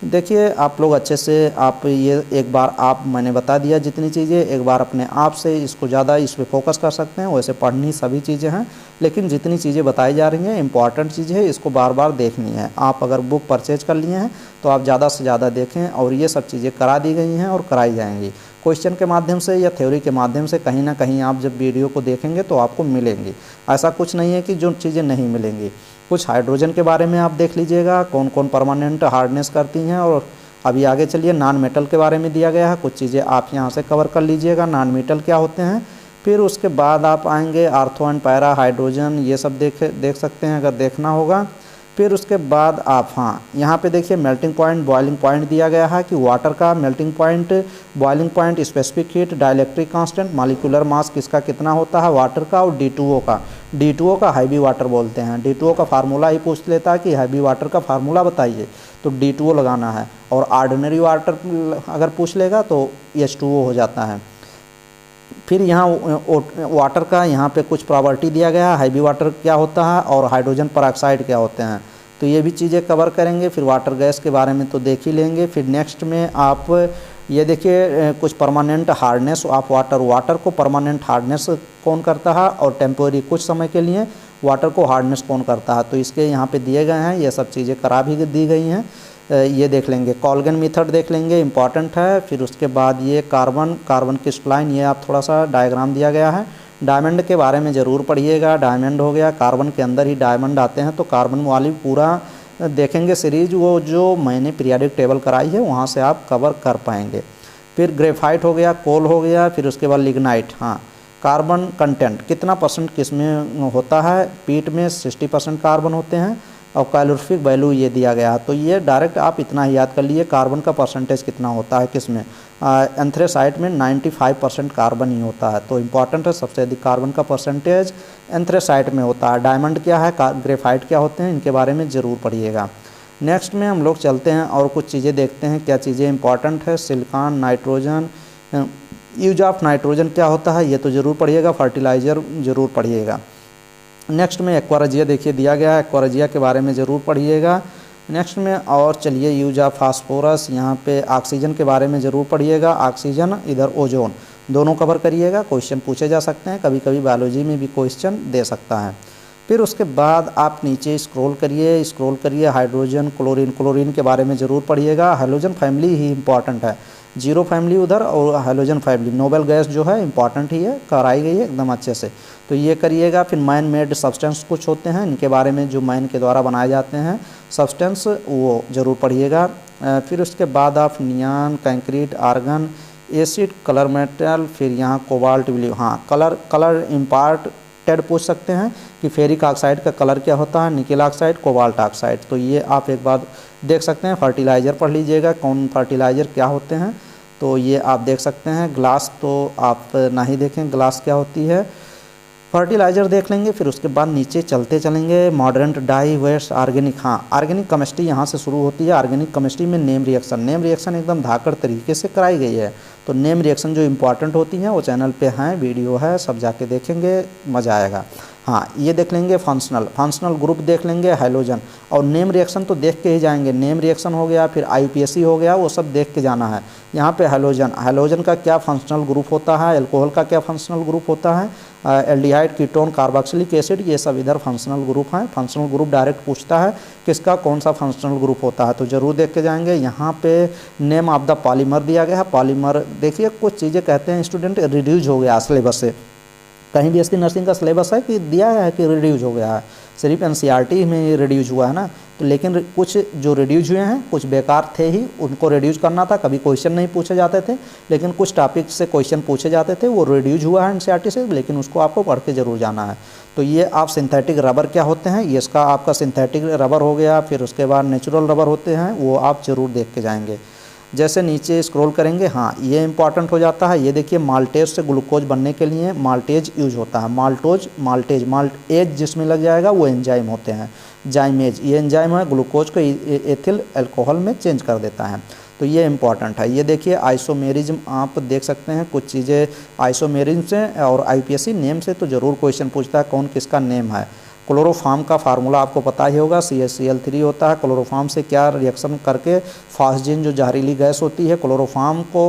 देखिए आप लोग अच्छे से आप ये एक बार आप मैंने बता दिया जितनी चीज़ें, एक बार अपने आप से इसको ज़्यादा इस पर फोकस कर सकते हैं। वैसे पढ़नी सभी चीज़ें हैं, लेकिन जितनी चीज़ें बताई जा रही हैं इंपॉर्टेंट चीज़ें है, इसको बार बार देखनी है। आप अगर बुक परचेज कर लिए हैं तो आप ज़्यादा से ज़्यादा देखें, और ये सब चीज़ें करा दी गई हैं और कराई जाएंगी क्वेश्चन के माध्यम से या थ्योरी के माध्यम से। कहीं ना कहीं आप जब वीडियो को देखेंगे तो आपको मिलेंगी, ऐसा कुछ नहीं है कि जो चीज़ें नहीं मिलेंगी। कुछ हाइड्रोजन के बारे में आप देख लीजिएगा, कौन कौन परमानेंट हार्डनेस करती हैं। और अभी आगे चलिए, नॉन मेटल के बारे में दिया गया है, कुछ चीज़ें आप यहाँ से कवर कर लीजिएगा, नॉन मेटल क्या होते हैं। फिर उसके बाद आप आएंगे आर्थो एंड पैरा, हाइड्रोजन, ये सब देख सकते हैं अगर देखना होगा। फिर उसके बाद आप हाँ यहाँ पे देखिए मेल्टिंग पॉइंट, बॉइलिंग पॉइंट दिया गया है कि वाटर का melting point, boiling point, specific heat, dielectric constant, molecular mass किसका कितना होता है वाटर का, और D2O का हैवी वाटर बोलते हैं। D2O का फार्मूला ही पूछ लेता है कि हैवी वाटर का फार्मूला बताइए, तो D2O लगाना है। और ऑर्डिनरी वाटर अगर पूछ लेगा तो H2O हो जाता है। फिर यहाँ वाटर का यहाँ पे कुछ प्रॉपर्टी दिया गया है, हैवी वाटर क्या होता है और हाइड्रोजन परऑक्साइड क्या होते हैं, तो ये भी चीज़ें कवर करेंगे। फिर वाटर गैस के बारे में तो देख ही लेंगे। फिर नेक्स्ट में आप ये देखिए कुछ permanent hardness of water, water को परमानेंट हार्डनेस कौन करता है और टेम्पोरी कुछ समय के लिए, वाटर को हार्डनेस कौन करता है, तो इसके यहाँ पे दिए गए हैं, ये सब चीज़ें करा भी दी गई हैं। ये देख लेंगे, कॉल्गन मेथड देख लेंगे, इंपॉर्टेंट है। फिर उसके बाद ये कार्बन क्रिस्टलाइन, ये आप थोड़ा सा डायग्राम दिया गया है। डायमंड के बारे में ज़रूर पढ़िएगा, डायमंड हो गया, कार्बन के अंदर ही डायमंड आते हैं, तो कार्बन वाली पूरा देखेंगे सीरीज, वो जो मैंने पीरियाडिक टेबल कराई है वहाँ से आप कवर कर पाएंगे। फिर ग्रेफाइट हो गया, कोल हो गया, फिर उसके बाद लिग्नाइट। हाँ, कार्बन कंटेंट कितना परसेंट किस में होता है, पीट में 60% कार्बन होते हैं, और कैलोरीफिक वैल्यू ये दिया गया है। तो ये डायरेक्ट आप इतना ही याद कर लिए, कार्बन का परसेंटेज कितना होता है किस में, एंथ्रेसाइट में 95% कार्बन ही होता है, तो इम्पॉर्टेंट है, सबसे अधिक कार्बन का परसेंटेज एंथ्रेसाइट में होता है। डायमंड क्या है, ग्रेफाइट क्या होते हैं, इनके बारे में ज़रूर पढ़िएगा। नेक्स्ट में हम लोग चलते हैं और कुछ चीज़ें देखते हैं, क्या चीज़ें इंपॉर्टेंट है। Silicon, nitrogen, use of nitrogen क्या होता है ये तो ज़रूर पढ़िएगा, फर्टिलाइज़र ज़रूर पढ़िएगा। नेक्स्ट में एक्वारिजिया देखिए दिया गया है, एक्वारिजिया के बारे में ज़रूर पढ़िएगा। नेक्स्ट में और चलिए यूज ऑफ फास्फोरस, यहाँ पे ऑक्सीजन के बारे में ज़रूर पढ़िएगा, ऑक्सीजन इधर ओजोन, दोनों कवर करिएगा, क्वेश्चन पूछे जा सकते हैं, कभी कभी बायोलॉजी में भी क्वेश्चन दे सकता है। फिर उसके बाद आप नीचे स्क्रॉल करिए, हाइड्रोजन, क्लोरीन के बारे में ज़रूर पढ़िएगा। हाइड्रोजन फैमिली ही इंपॉर्टेंट है, जीरो फैमिली उधर और हाइड्रोजन फैमिली, नोबेल गैस जो है इंपॉर्टेंट ही है, कराई गई है एकदम अच्छे से, तो ये करिएगा। फिर मैन मेड सब्सटेंस कुछ होते हैं, इनके बारे में जो मैन के द्वारा बनाए जाते हैं सब्सटेंस, वो ज़रूर पढ़िएगा। फिर उसके बाद आप neon, concrete, argon, acid, colour metal, फिर यहाँ कोबाल्ट, ब्लू, हाँ कलर इम्पार्टेड पूछ सकते हैं कि फेरिक ऑक्साइड का कलर क्या होता है, निकल ऑक्साइड, कोबाल्ट ऑक्साइड, तो ये आप एक बार देख सकते हैं। फर्टिलाइज़र पढ़ लीजिएगा, कौन फर्टिलाइज़र क्या होते हैं, तो ये आप देख सकते हैं। ग्लास तो आप ना ही देखें, ग्लास क्या होती है, फर्टिलाइज़र देख लेंगे। फिर उसके बाद नीचे चलते चलेंगे, मॉडर्न, डाई, वेस्ट, ऑर्गेनिक। हाँ, ऑर्गेनिक केमिस्ट्री यहाँ से शुरू होती है। ऑर्गेनिक केमिस्ट्री में नेम रिएक्शन एकदम धाकड़ तरीके से कराई गई है, तो नेम रिएक्शन जो इंपॉर्टेंट होती हैं वो चैनल पे हैं, वीडियो है, सब जाके देखेंगे, मज़ा आएगा। हाँ, ये देख लेंगे फंक्शनल ग्रुप देख लेंगे, हैलोजन, और नेम रिएक्शन तो देख के ही जाएंगे, नेम रिएक्शन हो गया, फिर IUPAC हो गया, वो सब देख के जाना है। यहाँ पे हैलोजन का क्या फंक्शनल ग्रुप होता है, एल्कोहल का क्या फंक्शनल ग्रुप होता है, एल्डिहाइड, कीटोन, कार्बोक्सिलिक एसिड, ये सब इधर फंक्शनल ग्रुप हैं। फंक्शनल ग्रुप डायरेक्ट पूछता है किसका कौन सा फंक्शनल ग्रुप होता है, तो ज़रूर देख के जाएंगे। यहाँ पे नेम ऑफ द पॉलीमर दिया गया है, पॉलीमर देखिए, कुछ चीज़ें कहते हैं स्टूडेंट रिड्यूज हो गया सिलेबस से, कहीं BSc नर्सिंग का सिलेबस है कि दिया है कि रिड्यूज हो गया है, सिर्फ NCERT में रिड्यूज हुआ है ना, तो लेकिन कुछ जो रिड्यूज हुए हैं कुछ बेकार थे ही, उनको रिड्यूज करना था, कभी क्वेश्चन नहीं पूछे जाते थे, लेकिन कुछ टॉपिक से क्वेश्चन पूछे जाते थे, वो रिड्यूज हुआ है NCERT से, लेकिन उसको आपको पढ़ के ज़रूर जाना है। तो ये आप सिंथेटिक रबर क्या होते हैं, ये इसका आपका सिंथेटिक रबर हो गया। फिर उसके बाद नेचुरल रबर होते हैं, वो आप ज़रूर देख के जाएंगे। जैसे नीचे स्क्रॉल करेंगे, हाँ ये इंपॉर्टेंट हो जाता है। ये देखिए, माल्टेज से ग्लूकोज बनने के लिए माल्टेज यूज होता है, माल्टेज जिसमें लग जाएगा वो एंजाइम होते हैं, जाइमेज, ये एंजाइम है, ग्लूकोज को एथिल अल्कोहल में चेंज कर देता है, तो ये इंपॉर्टेंट है। ये देखिए आइसोमेरिज्म, आप देख सकते हैं कुछ चीज़ें आइसोमेरिज्म से, और IUPAC नेम से तो ज़रूर क्वेश्चन पूछता है कौन किसका नेम है। क्लोरोफार्म का फार्मूला आपको पता ही होगा, CaCl3 होता है। क्लोरोफार्म से क्या रिएक्शन करके फास्जिन जो जहरीली गैस होती है, क्लोरोफार्म को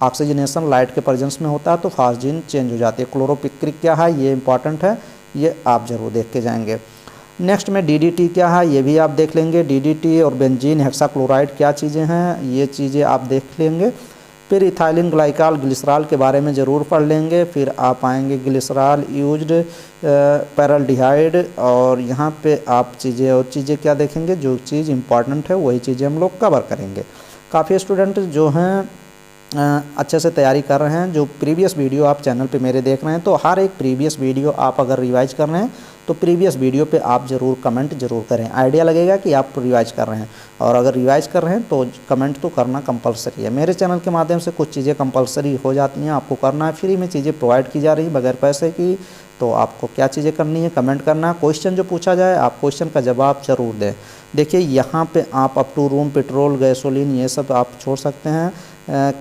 ऑक्सीजनेशन लाइट के प्रेजेंस में होता है तो फास्जिन चेंज हो जाती है। क्लोरोपिक्रिक क्या है, ये इंपॉर्टेंट है, ये आप ज़रूर देख के जाएंगे। नेक्स्ट में DDT क्या है, ये भी आप देख लेंगे। DDT और बेंजीन हेक्साक्लोराइड क्या चीज़ें हैं, ये चीज़ें आप देख लेंगे। फिर इथाइलिन ग्लाइकॉल, ग्लिसरॉल के बारे में ज़रूर पढ़ लेंगे। फिर आप आएंगे ग्लिसरॉल यूज्ड, पैराल्डिहाइड, और यहाँ पे आप चीज़ें क्या देखेंगे, जो चीज़ इंपॉर्टेंट है वही चीज़ें हम लोग कवर करेंगे। काफ़ी स्टूडेंट जो हैं अच्छे से तैयारी कर रहे हैं, जो प्रीवियस वीडियो आप चैनल पे मेरे देख रहे हैं, तो हर एक प्रीवियस वीडियो आप अगर रिवाइज कर रहे हैं तो प्रीवियस वीडियो पे आप ज़रूर कमेंट ज़रूर करें, आइडिया लगेगा कि आप रिवाइज कर रहे हैं। और अगर रिवाइज कर रहे हैं तो कमेंट तो करना कंपलसरी है। मेरे चैनल के माध्यम से कुछ चीज़ें कंपलसरी हो जाती हैं, आपको करना है, फ्री में चीज़ें प्रोवाइड की जा रही है बगैर पैसे की, तो आपको क्या चीज़ें करनी है, कमेंट करना, क्वेश्चन जो पूछा जाए आप क्वेश्चन का जवाब ज़रूर दें। देखिए यहाँ पे आप up to room, petrol, gasoline, ये सब आप छोड़ सकते हैं,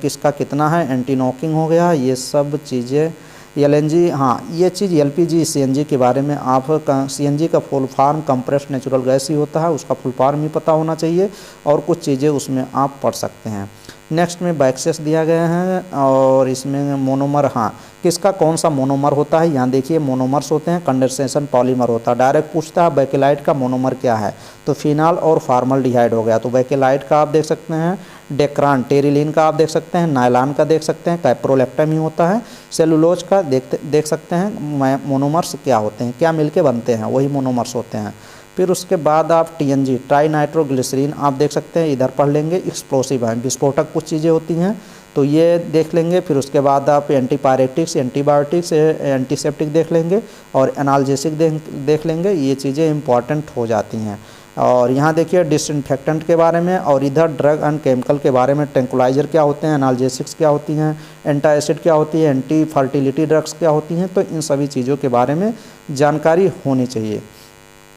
किसका कितना है, एंटी नॉकिंग हो गया, ये सब चीज़ें। LNG, हाँ ये चीज़ LPG, CNG के बारे में आप CNG का full form compressed natural gas ही होता है, उसका फुल फॉर्म ही पता होना चाहिए, और कुछ चीज़ें उसमें आप पढ़ सकते हैं। नेक्स्ट में बैक्सेस दिया गया है और इसमें मोनोमर, हाँ किसका कौन सा मोनोमर होता है, यहाँ देखिए मोनोमर्स होते हैं, कंडेंसेशन पॉलीमर होता है। डायरेक्ट पूछता है बेकेलाइट का मोनोमर क्या है, तो फिनाल और फार्मल्डिहाइड हो गया। तो बेकेलाइट का आप देख सकते हैं डेक्रान, टेरिलीन का आप देख सकते हैं, नायलान का देख सकते हैं, कैप्रोलेक्टम ही होता है। सेलुलोज का देख सकते हैं मोनोमर्स क्या होते हैं, क्या मिलके बनते हैं, वही मोनोमर्स होते हैं। फिर उसके बाद आप टीएनजी ट्राई नाइट्रोग्लिसरीन आप देख सकते हैं, इधर पढ़ लेंगे। एक्सप्लोसिव है, विस्फोटक कुछ चीज़ें होती हैं तो ये देख लेंगे। फिर उसके बाद आप एंटीपायरेटिक्स, एंटीबायोटिक्स, एंटीसेप्टिक देख लेंगे और एनाल्जेसिक देख लेंगे। ये चीज़ें इंपॉर्टेंट हो जाती हैं। और यहाँ देखिए डिसइंफेक्टेंट के बारे में, और इधर ड्रग एंड केमिकल के बारे में, ट्रैंकुलाइजर क्या होते हैं, एनाल्जेसिक्स क्या होती हैं, एंटासिड क्या होती है, एंटी फर्टिलिटी ड्रग्स क्या होती हैं। तो इन सभी चीज़ों के बारे में जानकारी होनी चाहिए।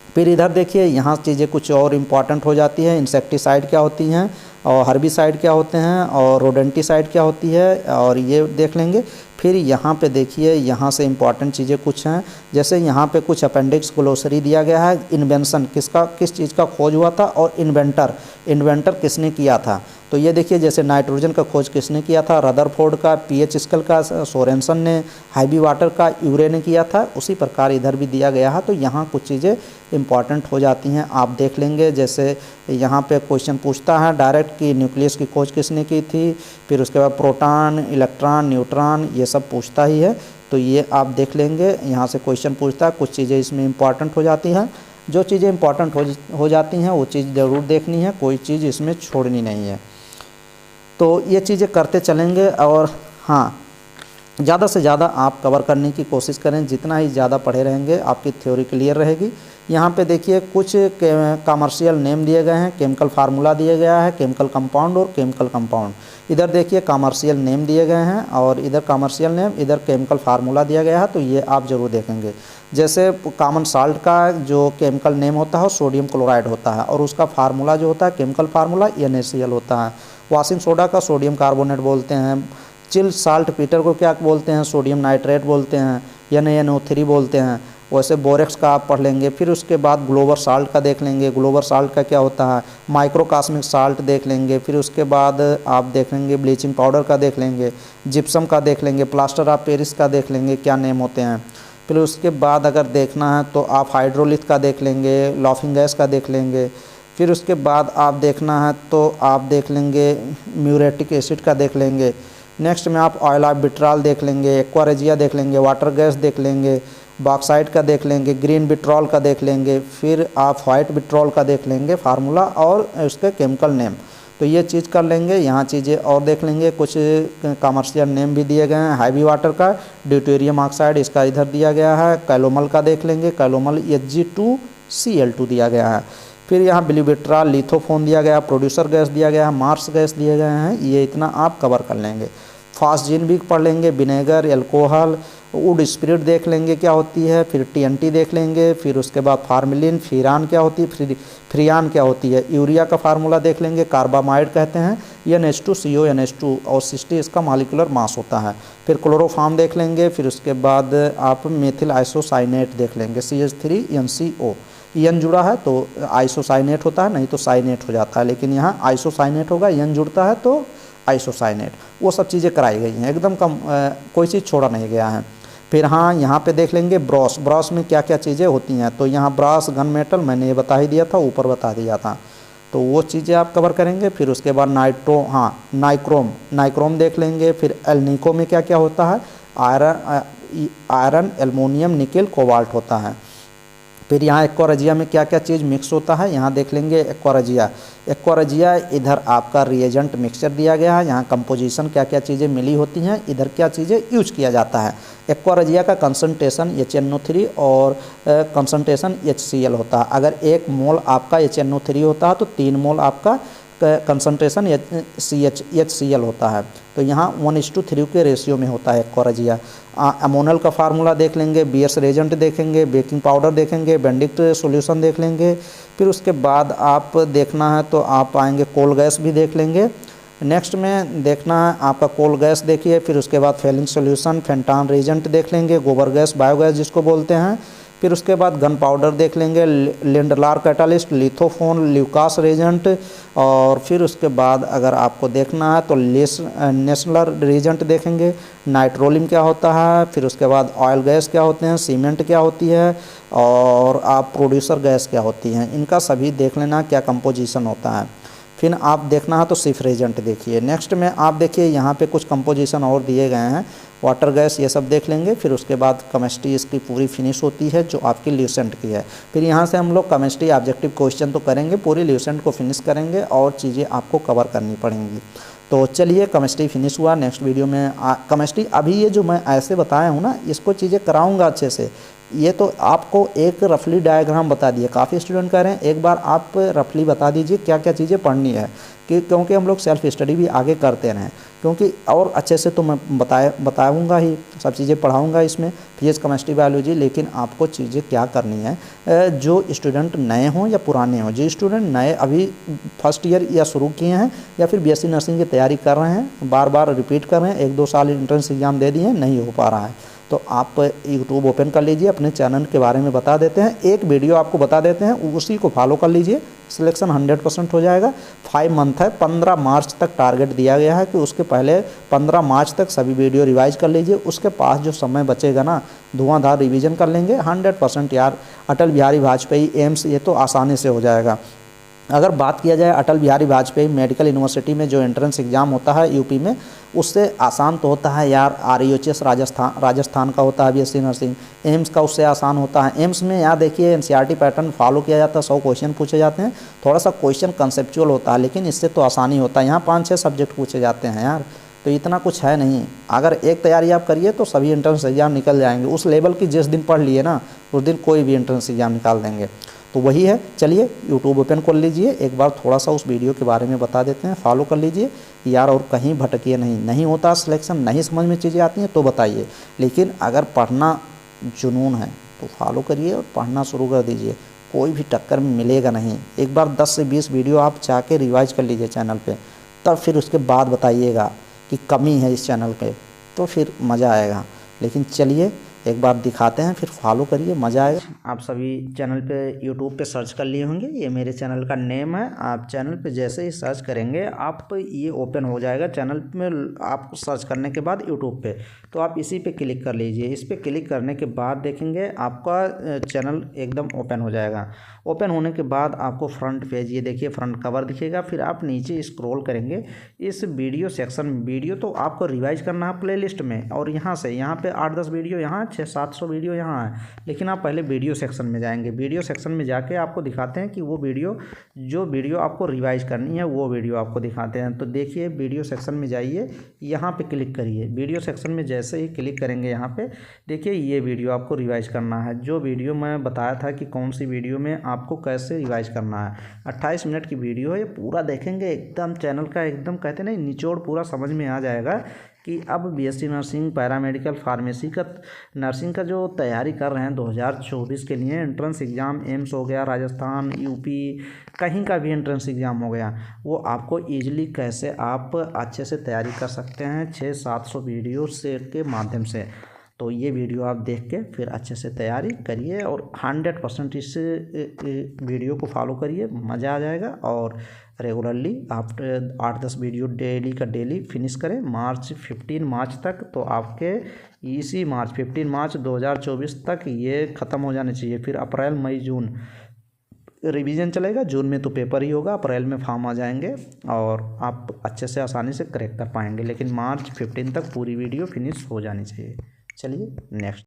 फिर इधर देखिए यहाँ चीज़ें कुछ और इम्पॉर्टेंट हो जाती है। इंसेक्टिसाइड क्या होती हैं और हर्बिसाइड क्या होते हैं और रोडेंटिसाइड क्या होती है, और ये देख लेंगे। फिर यहाँ पे देखिए यहाँ से इम्पॉर्टेंट चीज़ें कुछ हैं, जैसे यहाँ पे कुछ अपेंडिक्स ग्लोसरी दिया गया है। इन्वेंशन किस चीज़ का खोज हुआ था और इन्वेंटर किसने किया था। तो ये देखिए जैसे नाइट्रोजन का खोज किसने किया था, रदरफोर्ड का, पीएच स्कल का, सोरेंसन ने, हाईबी वाटर का, यूरे ने किया था। उसी प्रकार इधर भी दिया गया है। तो यहाँ कुछ चीज़ें इंपॉर्टेंट हो जाती हैं, आप देख लेंगे। जैसे यहाँ पे क्वेश्चन पूछता है डायरेक्ट कि न्यूक्लियस की खोज किसने की थी, फिर उसके बाद प्रोटॉन, इलेक्ट्रॉन, न्यूट्रॉन, ये सब पूछता ही है। तो ये आप देख लेंगे, यहाँ से क्वेश्चन पूछता है, कुछ चीज़ें इसमें इंपॉर्टेंट हो जाती हैं। जो चीज़ें इंपॉर्टेंट हो जाती हैं वो चीज़ ज़रूर देखनी है, कोई चीज़ इसमें छोड़नी नहीं है। तो ये चीज़ें करते चलेंगे। और हाँ, ज़्यादा से ज़्यादा आप कवर करने की कोशिश करें, जितना ही ज़्यादा पढ़े रहेंगे आपकी थ्योरी क्लियर रहेगी। यहाँ पे देखिए कुछ कमर्शियल नेम दिए गए हैं, केमिकल फार्मूला दिया गया है, केमिकल कंपाउंड और केमिकल कंपाउंड। इधर देखिए कमर्शियल नेम दिए गए हैं और इधर कमर्शियल नेम, इधर केमिकल फार्मूला दिया गया है। तो ये आप ज़रूर देखेंगे। जैसे कॉमन साल्ट का जो केमिकल नेम होता है सोडियम क्लोराइड होता है और उसका फार्मूला जो होता है केमिकल फार्मूला NaCl होता है। वाशिंग सोडा का सोडियम कार्बोनेट बोलते हैं। चिल साल्ट पीटर को क्या बोलते हैं, सोडियम नाइट्रेट बोलते हैं, NaNO3 बोलते हैं। वैसे बोरेक्स का आप पढ़ लेंगे। फिर उसके बाद ग्लोबल साल्ट का देख लेंगे, ग्लोबल साल्ट का क्या होता है, माइक्रोकास्मिक साल्ट देख लेंगे। फिर उसके बाद आप देख लेंगे ब्लीचिंग पाउडर का देख लेंगे, जिप्सम का देख लेंगे, प्लास्टर ऑफ पेरिस का देख लेंगे क्या नेम होते हैं। फिर उसके बाद अगर देखना है तो आप हाइड्रोलिथ का देख लेंगे, लॉफिंग गैस का देख लेंगे। फिर उसके बाद आप देखना है तो आप देख लेंगे म्यूरेटिक एसिड का देख लेंगे। नेक्स्ट में आप ऑयल ऑफ विट्रॉल देख लेंगे, एक्वारेजिया देख लेंगे, वाटर गैस देख लेंगे, बॉक्साइड का देख लेंगे, ग्रीन विट्रॉल का देख लेंगे। फिर आप वाइट विट्रॉल का देख लेंगे फार्मूला और उसके केमिकल नेम। तो ये चीज़ कर लेंगे। यहाँ चीज़ें और देख लेंगे, कुछ कमर्शियल नेम भी दिए गए हैं। हाईवी वाटर का ड्यूटेरियम ऑक्साइड इसका इधर दिया गया है। कैलोमल का देख लेंगे, कैलोमल Hg2Cl2 दिया गया है। फिर यहाँ बिलीविट्रॉल, लिथोफोन दिया गया, प्रोड्यूसर गैस दिया गया है, मार्स गैस दिए गए हैं। ये इतना आप कवर कर लेंगे। फास्जिन भी पढ़ लेंगे, विनेगर, एल्कोहल, वुड स्पिरिट देख लेंगे क्या होती है। फिर TNT देख लेंगे। फिर उसके बाद फार्मिलिन, फिरान क्या होती है, फ्रियान क्या होती है। यूरिया का फार्मूला देख लेंगे, कार्बामाइड कहते हैं, NH2CO NH2 और 60 इसका मॉलिक्यूलर मास होता है। फिर क्लोरोफॉर्म देख लेंगे। फिर उसके बाद आप मेथिल आइसोसाइनेट देख लेंगे, CH3NCO। एन जुड़ा है तो आइसोसाइनेट होता है, नहीं तो साइनेट हो जाता है, लेकिन यहाँ आइसोसाइनेट होगा, एन जुड़ता है तो आइसोसाइनेट। वो सब चीज़ें कराई गई हैं, एकदम कम कोई चीज़ छोड़ा नहीं गया है। फिर हाँ, यहाँ पे देख लेंगे ब्रॉस में क्या क्या चीज़ें होती हैं। तो यहाँ ब्रास, गन मेटल मैंने ये बता ही दिया था, ऊपर बता दिया था। तो वो चीज़ें आप कवर करेंगे। फिर उसके बाद नाइक्रोम देख लेंगे। फिर एल्निको में क्या क्या होता है, आयरन, एल्युमिनियम, निकेल, कोबाल्ट होता है। फिर यहाँ एक्वारेजिया में क्या क्या चीज़ मिक्स होता है, यहाँ देख लेंगे एक्वारेजिया इधर आपका रिएजेंट मिक्सचर दिया गया है। यहाँ कंपोजिशन क्या क्या चीज़ें मिली होती हैं, इधर क्या चीज़ें यूज किया जाता है। एक्वारेजिया का कंसंट्रेशन HNO3 और कंसंट्रेशन HCl होता है। अगर 1 मोल आपका HNO3 होता है तो 3 मोल आपका कंसंट्रेशन HCl होता है। तो यहाँ 1:3 के रेशियो में होता है एक्वारेजिया। अमोनल का फार्मूला देख लेंगे, बीयर्स रेजेंट देखेंगे, बेकिंग पाउडर देखेंगे, बेंडिक्ट सॉल्यूशन देख लेंगे। फिर उसके बाद आप देखना है तो आप आएंगे कोल गैस भी देख लेंगे। नेक्स्ट में देखना है आपका कोल गैस देखिए। फिर उसके बाद फेलिंग सॉल्यूशन, फेंटान रेजेंट देख लेंगे, गोबर गैस, बायोगैस जिसको बोलते हैं। फिर उसके बाद गन पाउडर देख लेंगे, Lindlar catalyst, lithopone, Lucas Regent, और फिर उसके बाद अगर आपको देखना है तो नेशनल रेजेंट देखेंगे, नाइट्रोलियम क्या होता है, फिर उसके बाद ऑयल गैस क्या होते हैं, सीमेंट क्या होती है, और आप प्रोड्यूसर गैस क्या होती हैं, इनका सभी देख लेना क्या कंपोजिशन होता है। फिर आप देखना है तो सिर्फ रेजेंट देखिए। नेक्स्ट में आप देखिए यहाँ पे कुछ कंपोजिशन और दिए गए हैं, वाटर गैस ये सब देख लेंगे। फिर उसके बाद केमिस्ट्री इसकी पूरी फिनिश होती है जो आपकी ल्यूसेंट की है। फिर यहाँ से हम लोग केमिस्ट्री ऑब्जेक्टिव क्वेश्चन तो करेंगे, पूरी ल्यूसेंट को फिनिश करेंगे और चीज़ें आपको कवर करनी पड़ेंगी। तो चलिए केमिस्ट्री फिनिश हुआ। नेक्स्ट वीडियो में केमिस्ट्री अभी ये जो मैं ऐसे बताया हूँ ना, इसको चीज़ें कराऊँगा अच्छे से। ये तो आपको एक रफली डायग्राम बता दिए, काफ़ी स्टूडेंट कह रहे हैं एक बार आप रफली बता दीजिए क्या क्या चीज़ें पढ़नी है, क्योंकि हम लोग सेल्फ स्टडी भी आगे करते रहें, क्योंकि और अच्छे से तो मैं बताऊंगा ही, सब चीज़ें पढ़ाऊंगा इसमें, फिजिक्स केमिस्ट्री बायोलॉजी। लेकिन आपको चीज़ें क्या करनी है, जो स्टूडेंट नए हों या पुराने हों, जो स्टूडेंट नए अभी फर्स्ट ईयर या शुरू किए हैं या फिर बीएससी नर्सिंग की तैयारी कर रहे हैं, बार बार रिपीट कर रहे हैं, 1-2 साल एंट्रेंस एग्जाम दे दिए नहीं हो पा रहा है, तो आप यूट्यूब ओपन कर लीजिए, अपने चैनल के बारे में बता देते हैं, एक वीडियो आपको बता देते हैं, उसी को फॉलो कर लीजिए, सिलेक्शन 100% हो जाएगा। 5 मंथ है, 15 मार्च तक टारगेट दिया गया है कि उसके पहले 15 मार्च तक सभी वीडियो रिवाइज कर लीजिए। उसके पास जो समय बचेगा ना, धुआंधार रिवीजन कर लेंगे 100% यार। अटल बिहारी वाजपेयी एम्स ये तो आसानी से हो जाएगा। अगर बात किया जाए अटल बिहारी वाजपेयी मेडिकल यूनिवर्सिटी में जो एंट्रेंस एग्ज़ाम होता है यूपी में, उससे आसान तो होता है यार। RUHS राजस्थान का होता है बीएससी नर्सिंग, एम्स का उससे आसान होता है। एम्स में यार देखिए NCERT पैटर्न फॉलो किया जाता है, 100 क्वेश्चन पूछे जाते हैं, थोड़ा सा क्वेश्चन कंसेप्चुअल होता है, लेकिन इससे तो आसानी होता है। यहाँ 5-6 सब्जेक्ट पूछे जाते हैं यार, तो इतना कुछ है नहीं। अगर एक तैयारी आप करिए तो सभी एंट्रेंस एग्जाम निकल जाएंगे। उस लेवल की जिस दिन पढ़ लिए ना, उस दिन कोई भी एंट्रेंस एग्जाम निकाल देंगे। तो वही है। चलिए यूट्यूब ओपन कर लीजिए, एक बार थोड़ा सा उस वीडियो के बारे में बता देते हैं, फॉलो कर लीजिए यार, और कहीं भटकिए नहीं होता सिलेक्शन, नहीं समझ में चीज़ें आती हैं तो बताइए। लेकिन अगर पढ़ना जुनून है तो फॉलो करिए और पढ़ना शुरू कर दीजिए, कोई भी टक्कर में मिलेगा नहीं। एक बार 10 से 20 वीडियो आप चाह के रिवाइज कर लीजिए चैनल पे, तब फिर उसके बाद बताइएगा कि कमी है इस चैनल पे, तो फिर मज़ा आएगा। लेकिन चलिए एक बार दिखाते हैं, फिर फॉलो करिए, मज़ा आएगा। आप सभी चैनल पे यूट्यूब पे सर्च कर लिए होंगे, ये मेरे चैनल का नेम है। आप चैनल पे जैसे ही सर्च करेंगे आप ये ओपन हो जाएगा चैनल में। आप सर्च करने के बाद यूट्यूब पे, तो आप इसी पे क्लिक कर लीजिए। इस पर क्लिक करने के बाद देखेंगे आपका चैनल एकदम ओपन हो जाएगा। ओपन होने के बाद आपको फ्रंट पेज, ये देखिए फ्रंट कवर दिखेगा। फिर आप नीचे स्क्रॉल करेंगे, इस वीडियो सेक्शन में वीडियो तो आपको रिवाइज करना है प्लेलिस्ट में, और यहाँ से यहाँ पे 8-10 वीडियो, यहाँ 600-700 वीडियो यहाँ है। लेकिन आप पहले वीडियो सेक्शन में जाएंगे। वीडियो सेक्शन में जाके आपको दिखाते हैं कि वो वीडियो, जो वीडियो आपको रिवाइज करनी है वो वीडियो आपको दिखाते हैं। तो देखिए वीडियो सेक्शन में जाइए, यहाँ पे क्लिक करिए। वीडियो सेक्शन में जैसे ही क्लिक करेंगे यहाँ पे देखिए ये वीडियो आपको रिवाइज करना है। जो वीडियो मैं बताया था कि कौन सी वीडियो में आपको कैसे रिवाइज करना है, 28 मिनट की वीडियो है, ये पूरा देखेंगे एकदम चैनल का एकदम कहते हैं ना निचोड़ पूरा समझ में आ जाएगा कि अब बीएससी नर्सिंग, पैरामेडिकल, फार्मेसी का नर्सिंग का जो तैयारी कर रहे हैं 2024 के लिए, एंट्रेंस एग्ज़ाम एम्स हो गया, राजस्थान, यूपी, कहीं का भी एंट्रेंस एग्ज़ाम हो गया, वो आपको ईजिली कैसे आप अच्छे से तैयारी कर सकते हैं 600-700 वीडियो से के माध्यम से। तो ये वीडियो आप देख के फिर अच्छे से तैयारी करिए और 100% इस वीडियो को फॉलो करिए, मज़ा आ जाएगा। और रेगुलरली आप 8-10 वीडियो डेली का डेली फिनिश करें 15 मार्च तक। तो आपके इसी 15 मार्च 2024 तक ये ख़त्म हो जाने चाहिए। फिर अप्रैल, मई, जून रिवीजन चलेगा। जून में तो पेपर ही होगा, अप्रैल में फॉर्म आ जाएंगे और आप अच्छे से आसानी से क्रैक कर पाएंगे। लेकिन मार्च 15 तक पूरी वीडियो फिनिश हो जानी चाहिए। चलिए नेक्स्ट।